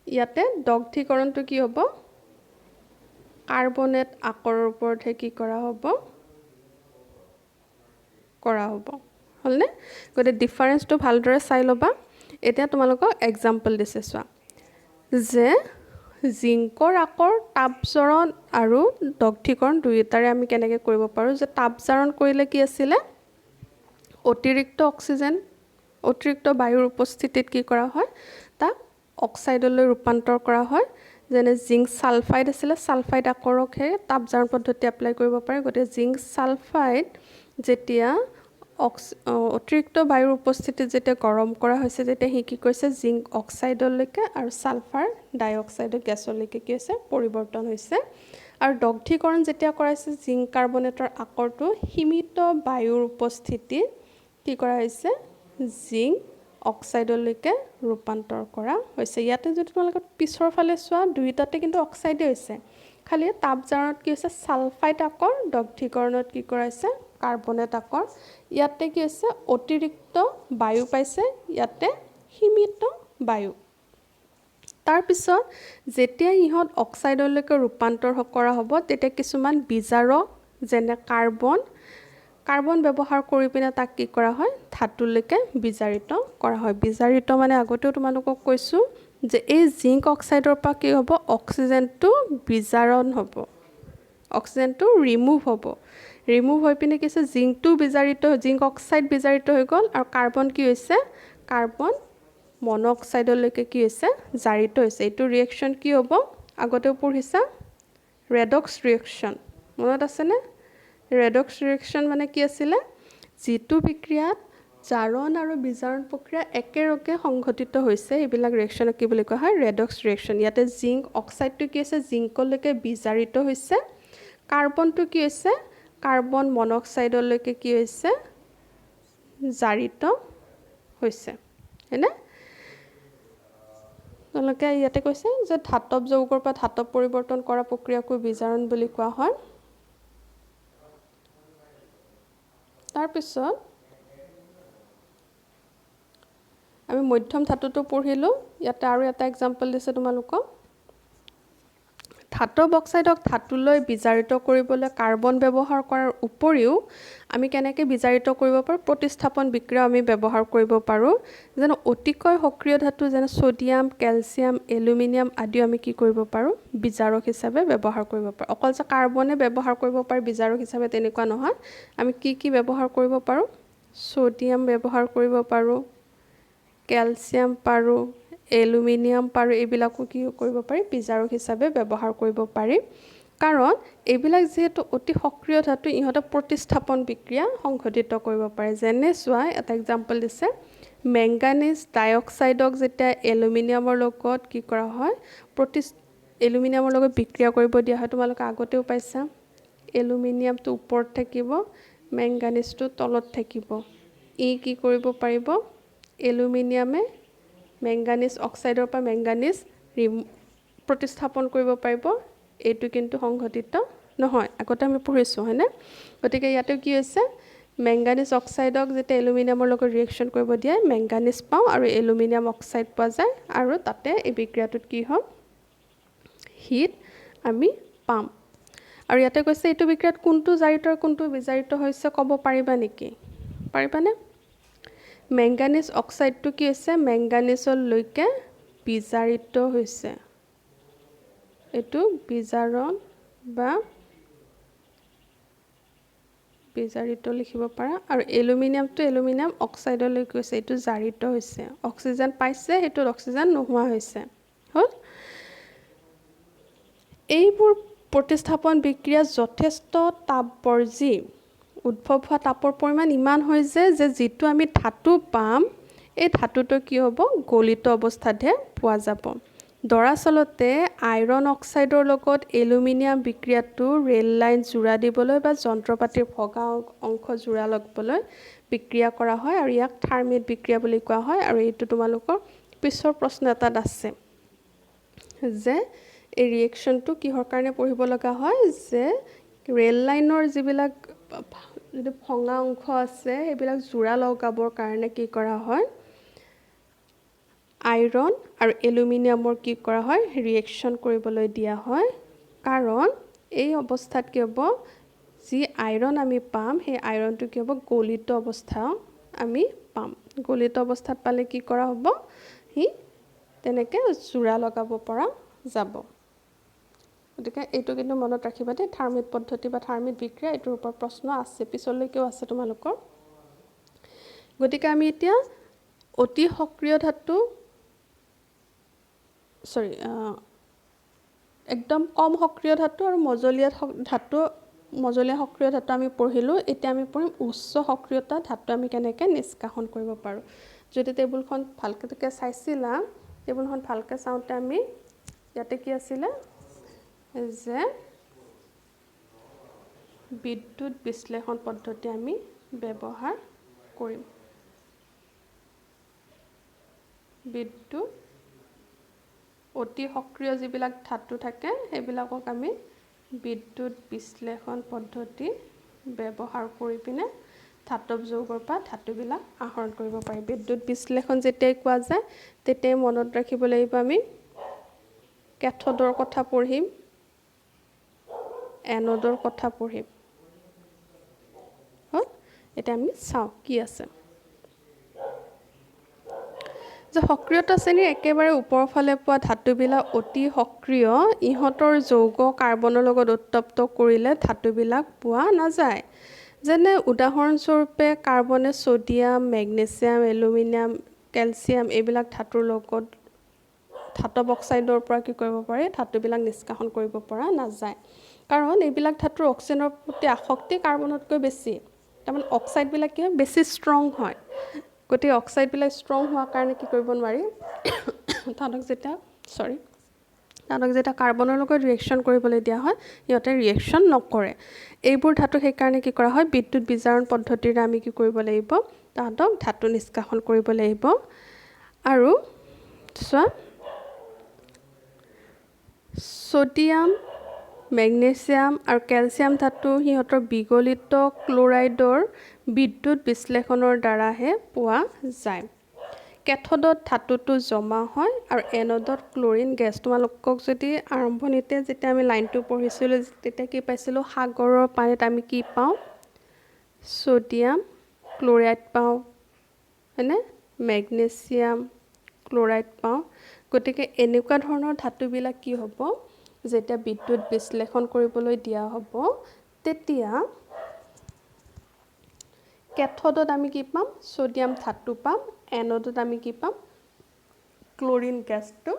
ইয়াতে দগ্ধীকৰণটো কি হ'ব, কাৰ্বনেট আকৰৰ ওপৰতহে কি কৰা হ'ব, হ'লনে। গতিকে ডিফাৰেঞ্চটো ভালদৰে চাই ল'বা। এতিয়া তোমালোকক এক্সাম্পল দিছে চোৱা, যে জিংকৰ আকৰ তাপ জাৰণ আৰু দগ্ধীকৰণ দুয়োটাৰে আমি কেনেকৈ কৰিব পাৰোঁ, যে তাপ জাৰণ কৰিলে কি আছিলে, অতিৰিক্ত অক্সিজেন, অতিৰিক্ত বায়ুৰ উপস্থিতিত কি কৰা হয়, তাক অক্সাইডলৈ ৰূপান্তৰ কৰা হয়। যেনে জিংক ছালফাইড আছিলে, ছালফাইড আকৰকহে তাপ জাৰণ পদ্ধতি এপ্লাই কৰিব পাৰে। গতিকে জিংক ছালফাইড যেতিয়া অতিৰিক্ত বায়ুৰ উপস্থিতিত যেতিয়া গৰম কৰা হৈছে তেতিয়া সি কি কৰিছে জিংক অক্সাইডলৈকে আৰু ছালফাৰ ডাইঅক্সাইড গেছলৈকে কি হৈছে পৰিৱৰ্তন হৈছে আৰু দগ্ধীকৰণ যেতিয়া কৰাইছে জিংক কাৰ্বনেটৰ আকৰটো সীমিত বায়ুৰ উপস্থিতিত কি কৰা হৈছে জিংক অক্সাইডলৈকে ৰূপান্তৰ কৰা হৈছে ইয়াতে যদি তোমালোকে পিছৰ ফালে চোৱা দুইটাতে কিন্তু অক্সাইডে হৈছে খালি তাপজাৰণত কি হৈছে ছালফাইড আকৰ দগ্ধীকৰণত কি কৰাইছে কাৰ্বনেট আকৰ ইয়াতে কি হৈছে অতিৰিক্ত বায়ু পাইছে ইয়াতে সীমিত বায়ু তাৰপিছত যেতিয়া ইহঁত অক্সাইডলৈকে ৰূপান্তৰ কৰা হ'ব তেতিয়া কিছুমান বিজাৰক যেনে কাৰ্বন ব্যৱহাৰ কৰি পিনে তাক কি কৰা হয় ধাতুলৈকে বিজাৰিত কৰা হয় বিজাৰিত মানে আগতেও তোমালোকক কৈছোঁ যে এই জিংক অক্সাইডৰ পৰা কি হ'ব অক্সিজেনটো বিজাৰণ হ'ব অক্সিজেনটো ৰিমুভ হৈ পিনে কি হৈছে জিংক অক্সাইড বিজাৰিত হৈ গ'ল আৰু কাৰ্বন কি হৈছে কাৰ্বন মন'ক্সাইডলৈকে কি হৈছে জাৰিত হৈছে এইটো ৰিয়েকশ্যন কি হ'ব আগতেও পঢ়িছা ৰেডক্স ৰিয়েকশ্যন মনত আছেনে ৰেডক্স ৰিয়েকশ্যন মানে কি আছিলে যিটো বিক্ৰিয়াত জাৰণ আৰু বিজাৰণ প্ৰক্ৰিয়া একেলগে সংঘটিত হৈছে এইবিলাক ৰিয়েকশ্যনক কি বুলি কোৱা হয় ৰেডক্স ৰিয়েকশ্যন ইয়াতে জিংক অক্সাইডটো কি হৈছে জিংকলৈকে বিজাৰিত হৈছে কাৰ্বনটো কি হৈছে কাৰ্বন মন'ক্সাইডলৈকে কি হৈছে জাৰিত হৈছে হয়নে তেওঁলোকে ইয়াতে কৈছে যে ধাতৱ যৌগৰ পৰা ধাতৱ পৰিৱৰ্তন কৰা প্ৰক্ৰিয়াকো বিজাৰণ বুলি কোৱা হয় তাৰপিছত আমি মধ্যম ধাতুটো পঢ়িলোঁ ইয়াতে আৰু এটা এক্সাম্পল দিছে তোমালোকক ধাতৱ অক্সাইডক ধাতুলৈ বিজাৰিত কৰিবলৈ কাৰ্বন ব্যৱহাৰ কৰাৰ উপৰিও আমি কেনেকৈ বিজাৰিত কৰিব পাৰোঁ প্ৰতিস্থাপন বিক্ৰিয়া আমি ব্যৱহাৰ কৰিব পাৰোঁ যেনে অতিকৈ সক্ৰিয় ধাতু যেনে ছ'ডিয়াম কেলছিয়াম এলুমিনিয়াম আদিও আমি কি কৰিব পাৰোঁ বিজাৰক হিচাপে ব্যৱহাৰ কৰিব পাৰোঁ অকল যে কাৰ্বনে ব্যৱহাৰ কৰিব পাৰোঁ বিজাৰক হিচাপে তেনেকুৱা নহয় আমি কি ব্যৱহাৰ কৰিব পাৰোঁ ছ'ডিয়াম ব্যৱহাৰ কৰিব পাৰোঁ কেলছিয়াম পাৰোঁ এলুমিনিয়াম পাৰোঁ এইবিলাকো কি কৰিব পাৰি বিজাৰক হিচাপে ব্যৱহাৰ কৰিব পাৰি কাৰণ এইবিলাক যিহেতু অতি সক্ৰিয় ধাতু ইহঁতে প্ৰতিস্থাপন বিক্ৰিয়া সংঘটিত কৰিব পাৰে যেনে চোৱা এটা এক্সাম্পল দিছে মেংগানিজ ডাইঅক্সাইডক যেতিয়া এলুমিনিয়ামৰ লগত কি কৰা হয় এলুমিনিয়ামৰ লগত বিক্ৰিয়া কৰিব দিয়া হয় তোমালোকে আগতেও পাইছা এলুমিনিয়ামটো ওপৰত থাকিব মেংগানিজটো তলত থাকিব কি কৰিব পাৰিব এলুমিনিয়ামে মেংগানিজ অক্সাইডৰ পৰা মেংগানিজ প্ৰতিস্থাপন কৰিব পাৰিব এইটো কিন্তু সংঘটিত নহয় আগতে আমি পঢ়িছোঁ হয়নে গতিকে ইয়াতে কি হৈছে মেংগানিজ অক্সাইডক যেতিয়া এলুমিনিয়ামৰ লগত ৰিয়েকশ্যন কৰিব দিয়ে মেংগানিজ পাওঁ আৰু এলুমিনিয়াম অক্সাইড পোৱা যায় আৰু তাতে এই বিক্ৰিয়াটোত কি হয় হিট আমি পাম আৰু ইয়াতে কৈছে এইটো বিক্ৰিয়াত কোনটো জাৰিত আৰু কোনটো বিজাৰিত হৈছে ক'ব পাৰিবা নেকি পাৰিবানে মেংগানিজ অক্সাইডটো কি হৈছে মেংগানিজলৈকে বিজাৰিত হৈছে এইটো বিজাৰণ বা বিজাৰিত লিখিব পাৰা আৰু এলুমিনিয়ামটো এলুমিনিয়াম অক্সাইডলৈকে হৈছে এইটো জাৰিত হৈছে অক্সিজেন পাইছে সেইটোত অক্সিজেন নোহোৱা হৈছে হ'ল এইবোৰ প্ৰতিস্থাপন বিক্ৰিয়া যথেষ্ট তাপবৰ্জী উদ্ভৱ হোৱা তাপৰ পৰিমাণ ইমান হয় যে যিটো আমি ধাতু পাম এই ধাতুটো কি হ'ব গলিত অৱস্থাতহে পোৱা যাব দৰাচলতে আইৰণ অক্সাইডৰ লগত এলুমিনিয়াম বিক্ৰিয়াটো ৰেল লাইন জোৰা দিবলৈ বা যন্ত্ৰপাতিৰ ভগা অংশ জোৰা লগাবলৈ বিক্ৰিয়া কৰা হয় আৰু ইয়াক থাৰ্মিট বিক্ৰিয়া বুলি কোৱা হয় আৰু এইটো তোমালোকৰ পিছৰ প্ৰশ্ন এটাত আছে যে এই ৰিয়েকশ্যনটো কিহৰ কাৰণে পঢ়িব লগা হয় যে ৰেল লাইনৰ যিবিলাক যদি ভঙা অংশ আছে সেইবিলাক জোৰা লগাবৰ কাৰণে কি কৰা হয় আইৰণ আৰু এলুমিনিয়ামৰ কি কৰা হয় ৰিয়েকশ্যন কৰিবলৈ দিয়া হয় কাৰণ এই অৱস্থাত কি হ'ব যি আইৰণ আমি পাম সেই আইৰণটো কি হ'ব গলিত অৱস্থা আমি পাম গলিত অৱস্থাত পালে কি কৰা হ'ব সি তেনেকৈ জোৰা লগাব পৰা যাব গতিকে এইটো কিন্তু মনত ৰাখিবা দেই থাৰ্মিট পদ্ধতি বা থাৰ্মিট বিক্ৰিয়া এইটোৰ ওপৰত প্ৰশ্ন আছে পিছলৈকেও আছে তোমালোকৰ গতিকে আমি এতিয়া অতি সক্ৰিয় ধাতু একদম কম সক্ৰিয় ধাতু আৰু মজলীয়া ধাতু মজলীয়া সক্ৰিয় ধাতু আমি পঢ়িলোঁ এতিয়া আমি পঢ়িম উচ্চ সক্ৰিয়তা ধাতু আমি কেনেকৈ নিষ্কাশন কৰিব পাৰোঁ যদি টেবুলখন ভালকৈ চাইছিলা টেবুলখন ভালকৈ চাওঁতে আমি ইয়াতে কি আছিলে যে বিদ্যুৎ বিশ্লেষণ পদ্ধতি আমি ব্যৱহাৰ কৰিম বিদ্যুৎ অতি সক্ৰিয় যিবিলাক ধাতু থাকে সেইবিলাকক আমি বিদ্যুৎ বিশ্লেষণ পদ্ধতি ব্যৱহাৰ কৰি পিনে ধাতৱ যৌগৰ পৰা ধাতুবিলাক আহৰণ কৰিব পাৰি বিদ্যুৎ বিশ্লেষণ যেতিয়াই কোৱা যায় তেতিয়াই মনত ৰাখিব লাগিব আমি কেথোডৰ কথা পঢ়িম এনোডৰ কথা পঢ়িম এটা আমি চাওঁ কি আছে যে সক্ৰিয়তা শ্ৰেণীৰ একেবাৰে ওপৰৰ ফালে পোৱা ধাতুবিলাক অতি সক্ৰিয় ইহঁতৰ যৌগ কাৰ্বনৰ লগত উত্তপ্ত কৰিলে ধাতুবিলাক পোৱা নাযায় যেনে উদাহৰণস্বৰূপে কাৰ্বনে সোডিয়াম মেগনেছিয়াম এলুমিনিয়াম কেলছিয়াম এইবিলাক ধাতুৰ লগত ধাতৱ অক্সাইডৰ পৰা কি কৰিব পাৰি ধাতুবিলাক নিষ্কাশন কৰিব পৰা নাযায় কাৰণ এইবিলাক ধাতুৰ অক্সিজেনৰ প্ৰতি আসক্তি কাৰ্বনতকৈ বেছি তাৰমানে অক্সাইডবিলাক কি বেছি ষ্ট্ৰং হয় গতিকে অক্সাইডবিলাক ষ্ট্ৰং হোৱাৰ কাৰণে কি কৰিব নোৱাৰি তাহাঁতক যেতিয়া কাৰ্বনৰ লগত ৰিয়েকশ্যন কৰিবলৈ দিয়া হয় সিহঁতে ৰিয়েকশ্যন নকৰে এইবোৰ ধাতু সেইকাৰণে কি কৰা হয় বিদ্যুৎ বিজাৰণ পদ্ধতিৰে আমি কি কৰিব লাগিব তাহাঁতক ধাতু নিষ্কাশন কৰিব লাগিব আৰু চোৱা সোডিয়াম মেগনেছিয়াম আৰু কেলছিয়াম ধাতু সিহঁতৰ বিগলিত ক্লৰাইডৰ বিদ্যুৎ বিশ্লেষণৰ দ্বাৰাহে পোৱা যায় কেথোডত ধাতুটো জমা হয় আৰু এনোডত ক্লৰিন গেছ তোমালোকক যদি আৰম্ভণিতে যেতিয়া আমি লাইনটো পঢ়িছিলোঁ তেতিয়া কি পাইছিলোঁ সাগৰৰ পানীত আমি কি পাওঁ সোডিয়াম ক্লৰাইড পাওঁ হয়নে মেগনেছিয়াম ক্লৰাইড পাওঁ গতিকে এনেকুৱা ধৰণৰ ধাতুবিলাক কি হ'ব যেতিয়া বিদ্যুৎ বিশ্লেষণ কৰিবলৈ দিয়া হ'ব তেতিয়া কেথোডত আমি কি পাম সোডিয়াম ধাতু পাম এনোডত আমি কি পাম ক্লৰিন গেছটো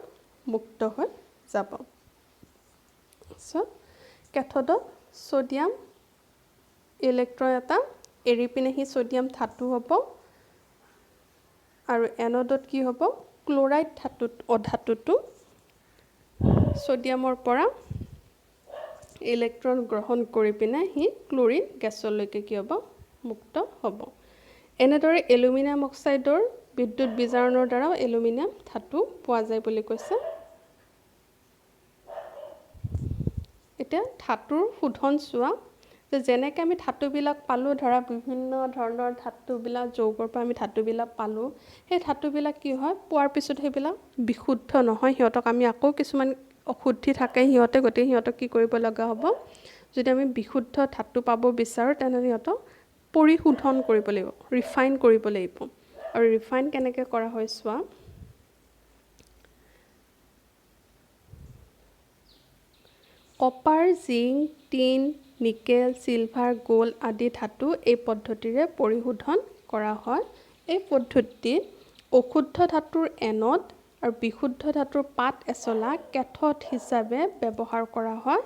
মুক্ত হৈ যাব কেথোডত সোডিয়াম ইলেক্ট্ৰন এটা এৰি পিনে সি সোডিয়াম ধাতু হ'ব আৰু এনোডত কি হ'ব ক্লৰাইড ধাতুটো সোডিয়ামৰ পৰা ইলেক্ট্ৰন গ্ৰহণ কৰি পিনে সি ক্লৰিন গেছলৈকে কি হ'ব মুক্ত হ'ব এনেদৰে এলুমিনিয়াম অক্সাইডৰ বিদ্যুৎ বিজাৰণৰ দ্বাৰাও এলুমিনিয়াম ধাতু পোৱা যায় বুলি কৈছে এতিয়া ধাতুৰ শোধন চোৱা যে যেনেকৈ আমি ধাতুবিলাক পালোঁ ধৰা বিভিন্ন ধৰণৰ ধাতুবিলাক যৌগৰ পৰা আমি ধাতুবিলাক পালোঁ সেই ধাতুবিলাক কি হয় পোৱাৰ পিছত সেইবিলাক বিশুদ্ধ নহয় সিহঁতক আমি আকৌ কিছুমান অশুদ্ধি থাকে সিহঁতে গতিকে সিহঁতক কি কৰিব লগা হ'ব যদি আমি বিশুদ্ধ ধাতু পাব বিচাৰোঁ তেনেহ'লে সিহঁতক পৰিশোধন কৰিব লাগিব ৰিফাইন কৰিব লাগিব আৰু ৰিফাইন কেনেকৈ কৰা হয় চোৱা copper zinc tin nickel silver gold আদি ধাতু এই পদ্ধতিৰে পৰিশোধন কৰা হয় এই পদ্ধতিত অশুদ্ধ ধাতুৰ এনোড আৰু বিশুদ্ধ ধাতুৰ পাত এচলা কেথোড হিচাপে ব্যৱহাৰ কৰা হয়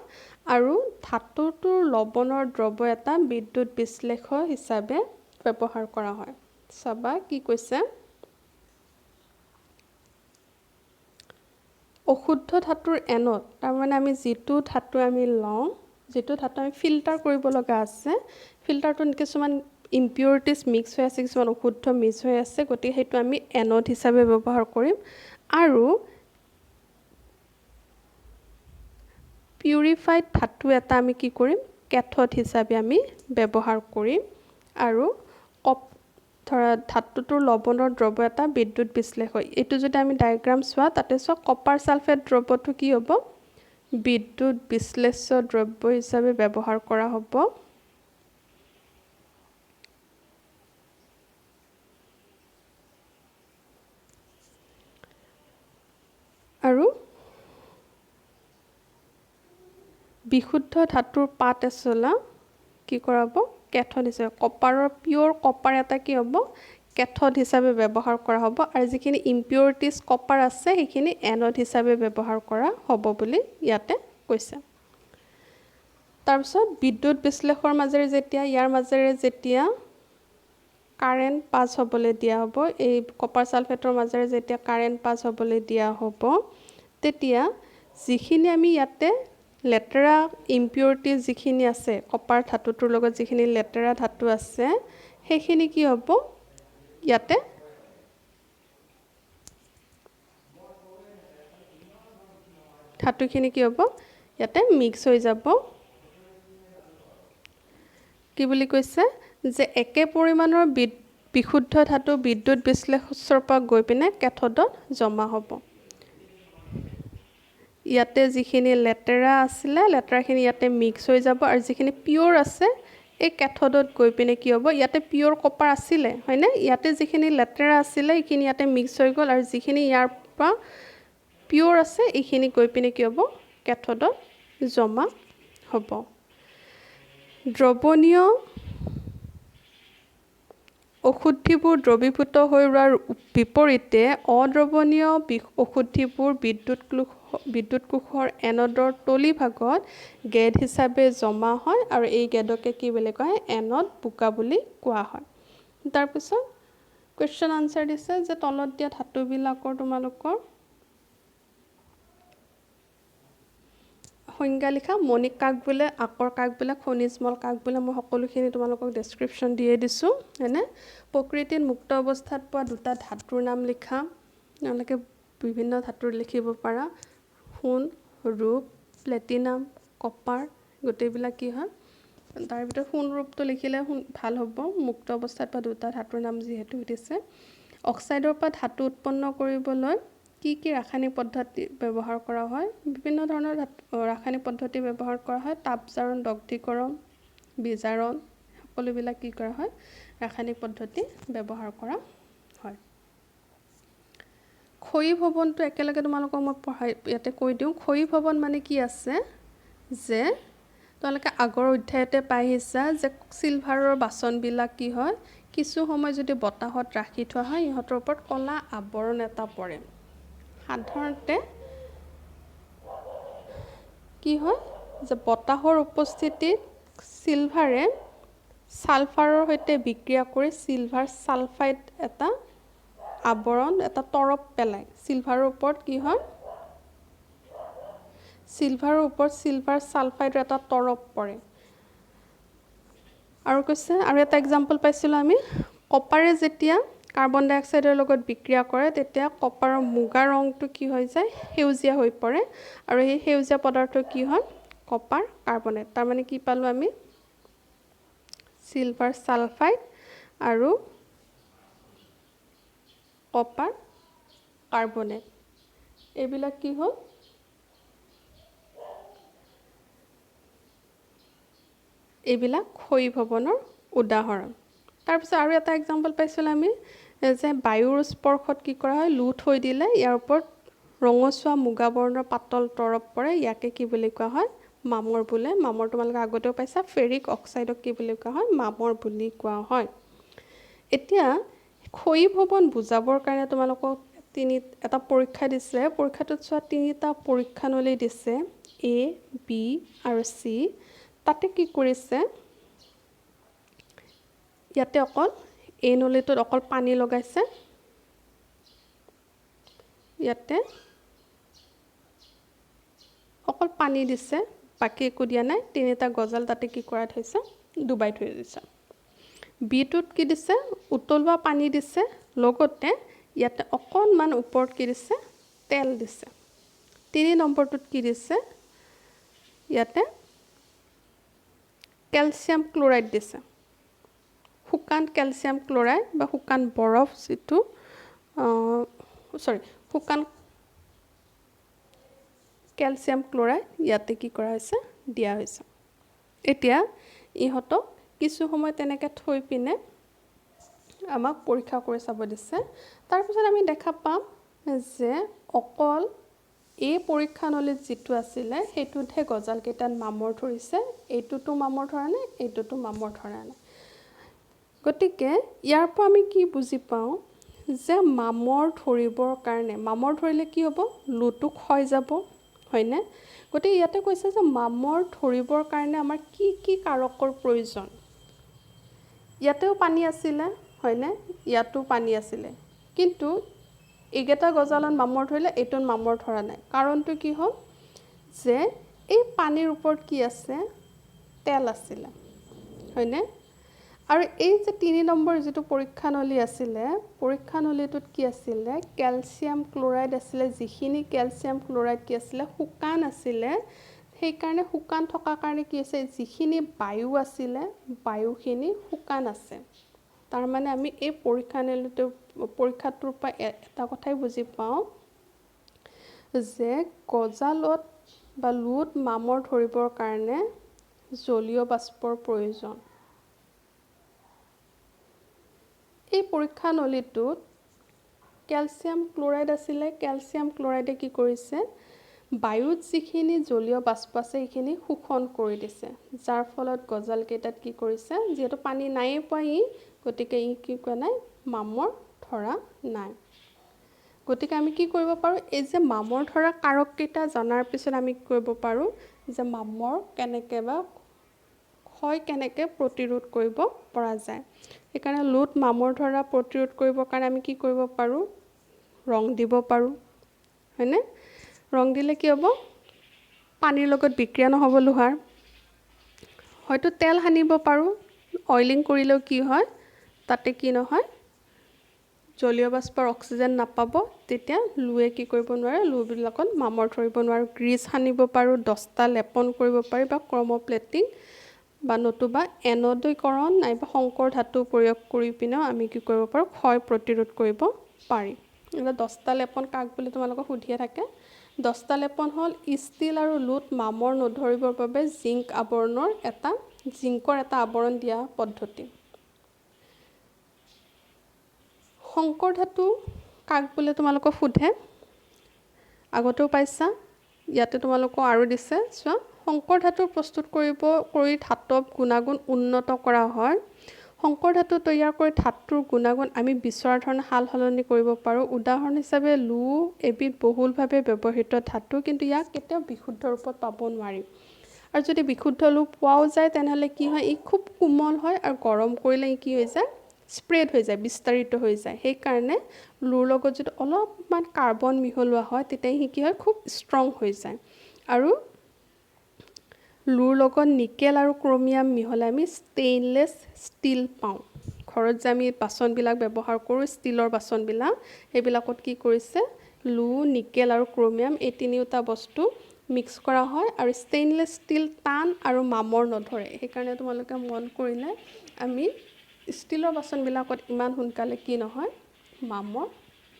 আৰু ধাতুটোৰ লৱণৰ দ্ৰৱ এটা বিদ্যুৎ বিশ্লেষক হিচাপে ব্যৱহাৰ কৰা হয় চাবা কি কৈছে অশুদ্ধ ধাতুৰ এনোড তাৰমানে আমি যিটো ধাতু আমি লওঁ যিটো ধাতু আমি ফিল্টাৰ কৰিব লগা আছে ফিল্টাৰটোত কিছুমান ইম্পিউৰিটিজ মিক্স হৈ আছে কিছুমান অশুদ্ধ মিক্স হৈ আছে গতিকে সেইটো আমি এনোড হিচাপে ব্যৱহাৰ কৰিম আৰু পিউৰিফাইড ধাতু এটা আমি কি কৰিম কেথোড হিচাপে আমি ব্যৱহাৰ কৰিম আৰু ধৰা ধাতুটোৰ লৱণৰ দ্ৰৱ এটা বিদ্যুৎ বিশ্লেষক এইটো যদি আমি ডায়েগ্ৰাম চোৱা তাতে চোৱা কপাৰ সালফেট দ্ৰৱটো কি হ'ব বিদ্যুৎ বিশ্লেষ্য দ্ৰব্য হিচাপে ব্যৱহাৰ কৰা হ'ব আৰু বিশুদ্ধ ধাতুৰ পাত এচলা কি কৰা হ'ব কেথোড হিচাপে কপাৰৰ পিয়ৰ কপাৰ এটা কি হ'ব কেথোড হিচাপে ব্যৱহাৰ কৰা হ'ব আৰু যিখিনি ইম্পিউৰিটিজ কপাৰ আছে সেইখিনি এনোড হিচাপে ব্যৱহাৰ কৰা হ'ব বুলি ইয়াতে কৈছে তাৰপিছত বিদ্যুৎ বিশ্লেষৰ মাজেৰে যেতিয়া ইয়াৰ মাজেৰে যেতিয়া কাৰেণ্ট পাছ হ'বলৈ দিয়া হ'ব এই কপাৰ সালফেটৰ মাজেৰে যেতিয়া কাৰেণ্ট পাছ হ'বলৈ দিয়া হ'ব তেতিয়া যিখিনি আমি ইয়াতে লেতেৰা ইম্পিউৰিটি যিখিনি আছে কপাৰ ধাতুটোৰ লগত যিখিনি লেতেৰা ধাতু আছে সেইখিনি কি হ'ব ইয়াতে ধাতুখিনি কি হ'ব ইয়াতে মিক্স হৈ যাব কি বুলি কৈছে যে একে পৰিমাণৰ বিশুদ্ধ ধাতু বিদ্যুৎ বিশ্লেষৰ পৰা গৈ পিনে কেথোডত জমা হ'ব ইয়াতে যিখিনি লেতেৰা আছিলে লেতেৰাখিনি ইয়াতে মিক্স হৈ যাব আৰু যিখিনি পিওৰ আছে এই কেথোডত গৈ পিনে কি হ'ব ইয়াতে পিওৰ কপাৰ আছিলে হয়নে ইয়াতে যিখিনি লেতেৰা আছিলে এইখিনি ইয়াতে মিক্স হৈ গ'ল আৰু যিখিনি ইয়াৰ পৰা পিওৰ আছে এইখিনি গৈ পিনে কি হ'ব কেথোডত জমা হ'ব দ্ৰৱণীয় অশুদ্ধিবোৰ দ্ৰৱীভূত হৈ ৰোৱাৰ বিপৰীতে অদ্ৰৱণীয় অশুদ্ধিবোৰ বিদ্যুৎ কোষৰ এনডৰ তলি ভাগত গেদ হিচাপে জমা হয় আৰু এই গেদকে কি বুলি কোৱা হয় এনড বোকা বুলি কোৱা হয় তাৰপিছত কোৱেশ্চন আনসাৰ দিছে যে তলত দিয়া ধাতুবিলাকৰ তোমালোকৰ সংজ্ঞা লিখা মণিক কাক বোলে আকৰ কাক বোলে খনিজমল কাক বোলে মই সকলোখিনি তোমালোকক ডেছক্ৰিপশ্যন দিয়ে দিছোঁ হয়নে প্ৰকৃতিত মুক্ত অৱস্থাত পোৱা দুটা ধাতুৰ নাম লিখা তেওঁলোকে বিভিন্ন ধাতুৰ লিখিব পাৰা সোণ ৰূপ প্লেটিনাম কপাৰ গোটেইবিলাক কি হয় তাৰ ভিতৰত সোণ ৰূপটো লিখিলে ভাল হ'ব মুক্ত অৱস্থাত পোৱা দুটা ধাতুৰ নাম যিহেতু দিছে অক্সাইডৰ পৰা ধাতু উৎপন্ন কৰিবলৈ কি ৰাসায়নিক পদ্ধতি ব্যৱহাৰ কৰা হয় বিভিন্ন ধৰণৰ ৰাসায়নিক পদ্ধতি ব্যৱহাৰ কৰা হয় তাপজাৰণ দগ্ধীকৰণ বিজাৰণ সকলোবিলাক কি কৰা হয় ৰাসায়নিক পদ্ধতি ব্যৱহাৰ কৰা হয় ক্ষয়ী ভৱনটো একেলগে তোমালোকক মই পঢ়াই ইয়াতে কৈ দিওঁ ক্ষয়ী ভৱন মানে কি আছে যে তোমালোকে আগৰ অধ্যায়তে পাই আহিছা যে চিলভাৰৰ বাচনবিলাক কি হয় কিছু সময় যদি বতাহত ৰাখি থোৱা হয় ইহঁতৰ ওপৰত কলা আৱৰণ এটা পৰে সাধাৰণতে কি হয় যে বতাহৰ উপস্থিতিত চিলভাৰে সালফাৰৰ সৈতে বিক্ৰিয়া কৰি চিলভাৰ সালফাইড এটা আৱৰণ এটা তৰপ পেলায় চিলভাৰৰ ওপৰত কি হয় চিলভাৰৰ ওপৰত চিলভাৰ সালফাইডৰ এটা তৰপ পৰে আৰু কৈছে আৰু এটা এক্সাম্পল পাইছিলোঁ আমি কপাৰে যেতিয়া কাৰ্বন ডাই অক্সাইডৰ লগত বিক্ৰিয়া কৰে তেতিয়া কপাৰৰ মুগা ৰংটো কি হৈ যায় সেউজীয়া হৈ পৰে আৰু এই সেউজীয়া পদাৰ্থ কি হয় কপাৰ কাৰ্বনেট তাৰ মানে কি পালো আমি চিলভাৰ সালফাইড আৰু কপাৰ কাৰ্বনেট এইবিলাক কি হ'ল এইবিলাক ক্ষয়ী ভৱনৰ উদাহৰণ তাৰপিছত আৰু এটা এক্সাম্পল পাইছিলোঁ আমি যে বায়ুৰ স্পৰ্শত কি কৰা হয় লুট হৈ দিলে ইয়াৰ ওপৰত ৰঙচুৱা মুগা বৰ্ণৰ পাতল তৰপ পৰে ইয়াকে কি বুলি কোৱা হয় মামৰ বোলে মামৰ তোমালোকে আগতেও পাইছা ফেৰিক অক্সাইডক কি বুলি কোৱা হয় মামৰ বুলি কোৱা হয় এতিয়া ক্ষয়ী ভৱন বুজাবৰ কাৰণে তোমালোকক এটা পৰীক্ষা দিছে পৰীক্ষাটোত চোৱা তিনিটা পৰীক্ষা নলী দিছে A B আৰু C তাতে কি কৰিছে ইয়াতে অকল এই নলীটোত অকল পানী লগাইছে ইয়াতে অকল পানী দিছে বাকি একো দিয়া নাই তিনিটা গজাল তাতে কি কৰা থৈছে ডুবাই থৈ দিছে বিটোত কি দিছে উতলোৱা পানী দিছে লগতে ইয়াতে অকণমান ওপৰত কি দিছে তেল দিছে 3 নম্বৰটোত কি দিছে ইয়াতে ক্যালসিয়াম ক্লোৰাইড দিছে শুকান ক্যালসিয়াম ক্লোৰাইড বা শুকান বৰফ যেটো শুকান ক্যালসিয়াম ক্লোৰাইড ইয়াতে কি কৰা হৈছে দিয়া হৈছে এতিয়া ইহতক কিছু সময় তেনেকৈ থৈ পিনে আমাক পৰীক্ষা কৰি চাব দিছে তাৰ পিছত আমি দেখা পাম যে অকল এই পৰীক্ষা নলীত যেটো আছিলে হেতুতহে গজাল কেইটাত মামৰ ধৰিছে এইটোটো মামৰ ধৰা নাই এইটোটো মামৰ ধৰা নাই গতিকে ইয়াৰ পৰা আমি কি বুজি পাওঁ যে মামৰ ধৰিবৰ কাৰণে মামৰ ধৰিলে কি হ'ব লুটো ক্ষয় যাব হয়নে? গতিকে ইয়াতে কৈছে যে মামৰ ধৰিবৰ কাৰণে আমাৰ কি কি কাৰকৰ প্ৰয়োজন। ইয়াতেও পানী আছিলে, হয়নে? ইয়াতো পানী আছিলে, কিন্তু এইকেইটা গজালত মামৰ ধৰিলে, এইটোত মামৰ ধৰা নাই। কাৰণটো কি হ'ল যে এই পানীৰ ওপৰত কি আছে, তেল আছিলে, হয়নে? আৰু এই যে 3 নম্বৰ যিটো পৰীক্ষানলী আছিলে, পৰীক্ষানলীটোত কি আছিলে, কেলছিয়াম ক্লৰাইড আছিলে। যিখিনি কেলছিয়াম ক্লৰাইড কি আছিলে, শুকান আছিলে। সেইকাৰণে শুকান থকাৰ কাৰণে কি হৈছে, যিখিনি বায়ু আছিলে, বায়ুখিনি শুকান আছে। তাৰমানে আমি এই পৰীক্ষাটোৰ পৰা এটা কথাই বুজি পাওঁ যে গজালত বা লুত মামৰ ধৰিবৰ কাৰণে জলীয় বাষ্পৰ প্ৰয়োজন। এই পৰীক্ষানলীটোত কেলছিয়াম ক্লৰাইড আছিলে। কেলছিয়াম ক্লৰাইডে কি কৰিছে, বায়ুত যিখিনি জলীয় বাষ্প আছে সেইখিনি শোষণ কৰি দিছে, যাৰ ফলত গজালকেইটাত কি কৰিছে, যিহেতু পানী নায়েই পোৱা গতিকে ই কি কৰা নাই, মামৰ ধৰা নাই। গতিকে আমি কি কৰিব পাৰোঁ, এই যে মামৰ ধৰা কাৰককেইটা জনাৰ পিছত আমি কি কৰিব পাৰোঁ যে মামৰ কেনেকৈ বা ক্ষয় কেনেকৈ প্ৰতিৰোধ কৰিব পৰা যায়। সেইকাৰণে লুত মামৰ ধৰা প্ৰতিৰোধ কৰিবৰ কাৰণে আমি কি কৰিব পাৰোঁ, ৰং দিব পাৰোঁ, হয়নে? ৰং দিলে কি হ'ব, পানীৰ লগত বিক্ৰিয়া নহ'ব লোহাৰ। হয়তো তেল সানিব পাৰোঁ, অইলিং কৰিলেও কি হয়, তাতে কি নহয়, জলীয় বাষ্পৰ অক্সিজেন নাপাব, তেতিয়া লুৱে কি কৰিব নোৱাৰে, লুবিলাকত মামৰ ধৰিব নোৱাৰোঁ। গ্ৰীজ সানিব পাৰোঁ, দস্তা লেপন কৰিব পাৰি, বা ক্ৰমপ্লেটিং বা নতুবা এনডীকৰণ নাইবা সংকৰ ধাতু প্ৰয়োগ কৰি পিনেও আমি কি কৰিব পাৰোঁ, ক্ষয় প্ৰতিৰোধ কৰিব পাৰি। এতিয়া দস্তা লেপন কাক বুলি তোমালোকক সুধিয়ে থাকে। দস্তা লেপন হ'ল ষ্টীল আৰু লুট মামৰ নধৰিবৰ বাবে জিংকৰ এটা আৱৰণ দিয়া পদ্ধতি। সংকৰ ধাতু কাক বুলি তোমালোকক সোধে, আগতেও পাইছা, ইয়াতে তোমালোকক আৰু দিছে চোৱা। সংকৰ ধাতু প্ৰস্তুত কৰি ধাতৱ গুণাগুণ উন্নত কৰা হয়। সংকৰ ধাতু তৈয়াৰ কৰি ধাতুৰ গুণাগুণ আমি বিচৰা ধৰণে সাল সলনি কৰিব পাৰোঁ। উদাহৰণ হিচাপে লু এবিধ বহুলভাৱে ব্যৱহৃত ধাতু, কিন্তু ইয়াক কেতিয়াও বিশুদ্ধ ৰূপত পাব নোৱাৰি। আৰু যদি বিশুদ্ধ লু পোৱাও যায় তেনেহ'লে কি হয়, ই খুব কোমল হয় আৰু গৰম কৰিলে ই কি হৈ যায়, স্প্ৰেড হৈ যায়, বিস্তাৰিত হৈ যায়। সেইকাৰণে লুৰ লগত যদি অলপমান কাৰ্বন মিহলোৱা হয় তেতিয়া সি কি হয়, খুব ষ্ট্ৰং হৈ যায়। আৰু লুৰ লগত নিকেল আৰু ক্ৰমিয়াম মিহলাই আমি ষ্টেইনলেছ ষ্টীল পাওঁ। ঘৰত যে আমি বাচনবিলাক ব্যৱহাৰ কৰোঁ, ষ্টীলৰ বাচনবিলাক, সেইবিলাকত কি কৰিছে, লু, নিকেল আৰু ক্ৰমিয়াম এই তিনিওটা বস্তু মিক্স কৰা হয়। আৰু ষ্টেইনলেছ ষ্টীল টান আৰু মামৰ নধৰে। সেইকাৰণে তোমালোকে মন কৰিলে আমি ষ্টীলৰ বাচনবিলাকত ইমান সোনকালে কি নহয়, মামৰ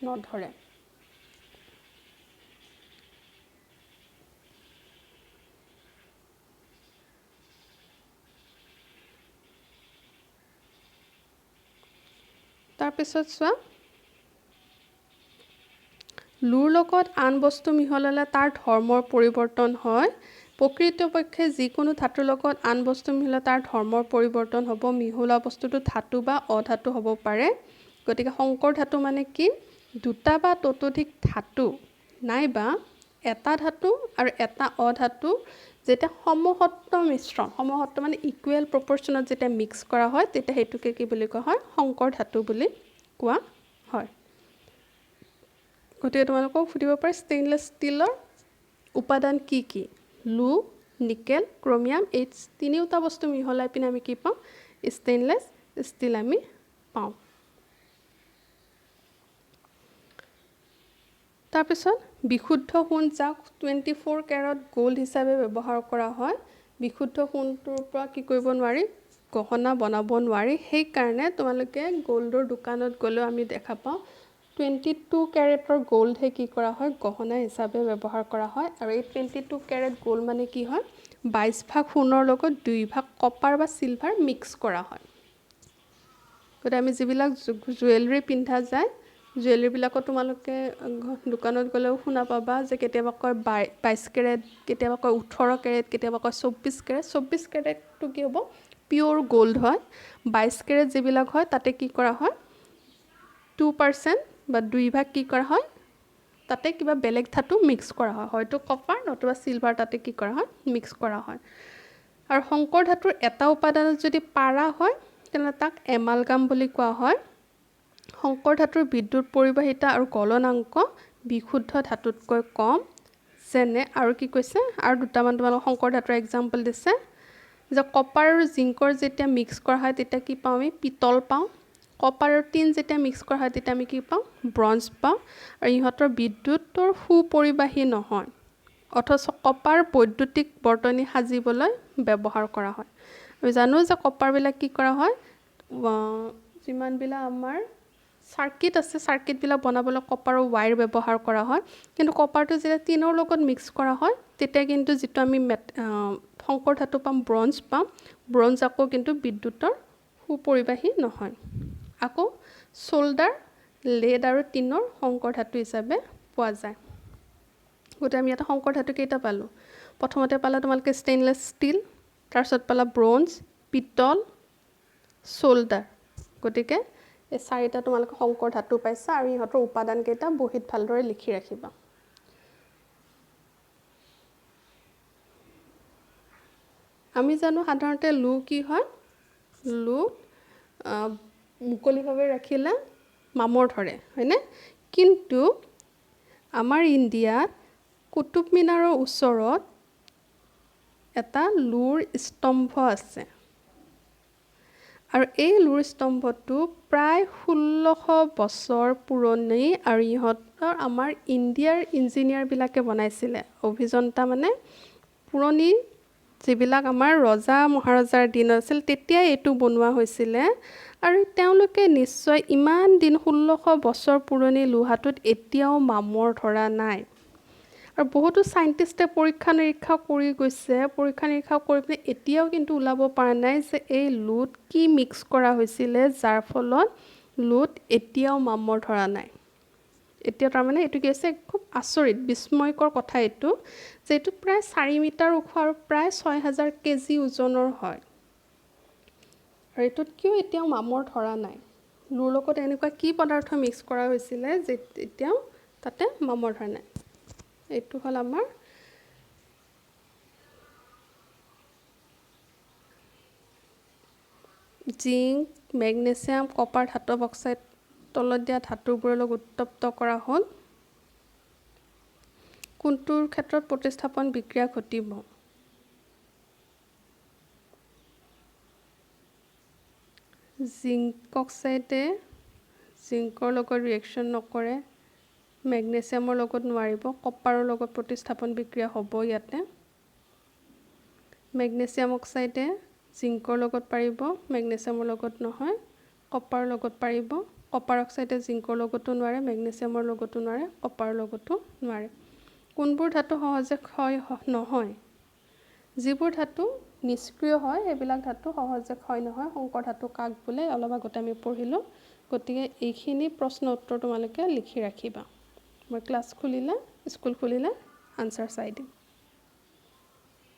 নধৰে। তাৰপিছত চোৱা, লুৰ লগত আন বস্তু মিহলালে তাৰ ধৰ্মৰ পৰিৱৰ্তন হয়। প্ৰকৃতপক্ষে যিকোনো ধাতুৰ লগত আন বস্তু মিহলালে তাৰ ধৰ্মৰ পৰিৱৰ্তন হ'ব। মিহলোৱা বস্তুটো ধাতু বা অধাতু হ'ব পাৰে। গতিকে সংকৰ ধাতু মানে কি, দুটা বা ততোধিক ধাতু নাইবা এটা ধাতু আৰু এটা অধাতু যেতিয়া সমসত্ব মিশ্ৰণ, সমসত্ব মানে ইকুৱেল প্ৰপৰ্চনত যেতিয়া মিক্স কৰা হয়, তেতিয়া সেইটোকে কি বুলি কোৱা হয়, সংকৰ ধাতু বুলি কোৱা হয়। গতিকে তোমালোকক সুধিব পাৰে ষ্টেইনলেছ ষ্টীলৰ উপাদান কি কি, লু, নিকেল, ক্ৰমিয়াম, এই তিনিওটা বস্তু মিহলাই পিনে আমি কি পাওঁ, ষ্টেইনলেছ ষ্টীল আমি পাওঁ। তাৰপিছত বিশুদ্ধ সোণ, যাক 24 কেৰেট গ'ল্ড হিচাপে ব্যৱহাৰ কৰা হয়। বিশুদ্ধ সোণটোৰ পৰা কি কৰিব নোৱাৰি, গহনা বনাব নোৱাৰি। সেইকাৰণে তোমালোকে গ'ল্ডৰ দোকানত গ'লেও আমি দেখা পাওঁ 22 কেৰেটৰ গ'ল্ডহে কি কৰা হয়, গহনা হিচাপে ব্যৱহাৰ কৰা হয়। আৰু এই 22 কেৰেট গ'ল্ড মানে কি হয়, 22 ভাগ সোণৰ লগত 2 ভাগ কপাৰ বা চিলভাৰ মিক্স কৰা হয়। গতিকে আমি যিবিলাক জুৱেলাৰী পিন্ধা যায়, জুৱেলাৰীবিলাকত তোমালোকে দোকানত গ'লেও শুনা পাবা যে কেতিয়াবা কয় 22 কেৰেট, কেতিয়াবা কয় 18 কেৰেট, কেতিয়াবা কয় 24 কেৰেট। 24 কেৰেটটো কি হ'ব, পিয়'ৰ গ'ল্ড হয়। 22 কেৰেট যিবিলাক হয় তাতে কি কৰা হয়, 2% বা 2 ভাগ কি কৰা হয়, তাতে কিবা বেলেগ ধাতু মিক্স কৰা হয়, হয়তো কপাৰ নতুবা চিলভাৰ তাতে কি কৰা হয় মিক্স কৰা হয়। আৰু সংকৰ ধাতুৰ এটা উপাদানত যদি পাৰা হয় তেনে তাক এমালগাম বুলি কোৱা হয়। সংকৰ ধাতুৰ বিদ্যুৎ পৰিবাহিতা আৰু গলনাংক বিশুদ্ধ ধাতুতকৈ কম। যেনে আৰু কি কৈছে আৰু দুটামান তোমালোক সংকৰ ধাতুৰ এক্সাম্পল দিছে যে কপাৰ আৰু জিংকৰ যেতিয়া মিক্স কৰা হয় তেতিয়া কি পাওঁ আমি পিতল পাওঁ। কপাৰ আৰু টিন যেতিয়া মিক্স কৰা হয় তেতিয়া আমি কি পাওঁ ব্ৰঞ্জ পাওঁ। আৰু ইহঁতৰ বিদ্যুতৰ সুপৰিবাহী নহয়, অথচ কপাৰ বৈদ্যুতিক বৰ্তনী সাজিবলৈ ব্যৱহাৰ কৰা হয়। আমি জানো যে কপাৰবিলাক কি কৰা হয় যিমানবিলাক আমাৰ চাৰ্কিট আছে চাৰ্কিটবিলাক বনাবলৈ কপাৰৰ ৱায়াৰ ব্যৱহাৰ কৰা হয়। কিন্তু কপাৰটো যেতিয়া টিনৰ লগত মিক্স কৰা হয় তেতিয়া কিন্তু যিটো আমি সংকৰ ধাতু পাম ব্ৰঞ্জ পাম, ব্ৰঞ্জ আকৌ কিন্তু বিদ্যুতৰ সুপৰিবাহী নহয়। আকৌ চ'ল্ডাৰ লেড আৰু টিনৰ সংকৰ ধাতু হিচাপে পোৱা যায়। গতিকে আমি ইয়াতে সংকৰ ধাতু কেইটা পালোঁ, প্ৰথমতে পালা তোমালোকে ষ্টেইনলেছ ষ্টীল, তাৰপিছত পালা ব্ৰঞ্জ, পিতল, চ'ল্ডাৰ। গতিকে এই চাৰিটা তোমালোকে সংকৰ ধাতু পাইছা আৰু ইহঁতৰ উপাদান কেইটা বহীত ভালদৰে লিখি ৰাখিবা। আমি জানো সাধাৰণতে লো কি হয়, লো মুকলিভাৱে ৰাখিলে মামৰ ধৰে, হয়নে? কিন্তু আমাৰ ইণ্ডিয়াত কুতুব মিনাৰৰ ওচৰত এটা লোৰ স্তম্ভ আছে আৰু এই লোৰ স্তম্ভটো প্ৰায় 1600 বছৰ পুৰণি আৰু ইহঁতৰ আমাৰ ইণ্ডিয়াৰ ইঞ্জিনিয়াৰবিলাকে বনাইছিলে। অভিযন্তা মানে পুৰণি যিবিলাক আমাৰ ৰজা মহাৰজাৰ দিন আছিল তেতিয়াই এইটো বনোৱা হৈছিলে। আৰু তেওঁলোকে নিশ্চয় ইমান দিন 1600 বছৰ পুৰণি লোহাটোত এতিয়াও মামৰ ধৰা নাই। আৰু বহুতো চাইণ্টিষ্টে পৰীক্ষা নিৰীক্ষা কৰি গৈছে, পৰীক্ষা নিৰীক্ষা কৰি পিনে এতিয়াও কিন্তু ওলাব পৰা নাই যে এই লোত কি মিক্স কৰা হৈছিলে যাৰ ফলত লোত এতিয়াও মামৰ ধৰা নাই। এতিয়া তাৰমানে এইটো কি হৈছে খুব আচৰিত বিস্ময়কৰ কথা এইটো যে এইটো প্ৰায় 4 মিটাৰ ওখ আৰু প্ৰায় 6000 কেজি ওজনৰ হয়। আৰু এইটোত কিয় এতিয়াও মামৰ ধৰা নাই? লোৰ লগত এনেকুৱা কি পদাৰ্থ মিক্স কৰা হৈছিলে যে এতিয়াও তাতে মামৰ ধৰা নাই? এইটো হ'ল আমাৰ জিংক, মেগনেছিয়াম, কপাৰ, ধাতৱ অক্সাইড তলত দিয়া ধাতুবোৰৰ লগত উত্তপ্ত কৰা হ'ল। কোনটোৰ ক্ষেত্ৰত প্ৰতিস্থাপন বিক্ৰিয়া ঘটিব? জিংক অক্সাইডে জিংকৰ লগত ৰিয়েকশ্যন নকৰে, মেগনেছিয়ামৰ লগত নোৱাৰিব, কপাৰৰ লগত প্ৰতিস্থাপন বিক্ৰিয়া হ'ব ইয়াতে। মেগনেছিয়াম অক্সাইডে জিংকৰ লগত পাৰিব, মেগনেছিয়ামৰ লগত নহয়, কপাৰৰ লগত পাৰিব। কপাৰ অক্সাইডে জিংকৰ লগতো নোৱাৰে, মেগনেছিয়ামৰ লগতো নোৱাৰে, কপাৰৰ লগতো নোৱাৰে। কোনবোৰ ধাতু সহজে ক্ষয় নহয়? যিবোৰ ধাতু নিষ্ক্ৰিয় হয় সেইবিলাক ধাতু সহজে ক্ষয় নহয়। সংকৰ ধাতু কাক বোলে অলপ আগতে আমি পঢ়িলোঁ। গতিকে এইখিনি প্ৰশ্ন উত্তৰ তোমালোকে লিখি ৰাখিবা। মই ক্লাছ খুলিলে স্কুল খুলিলে আনচাৰ চাই দিম।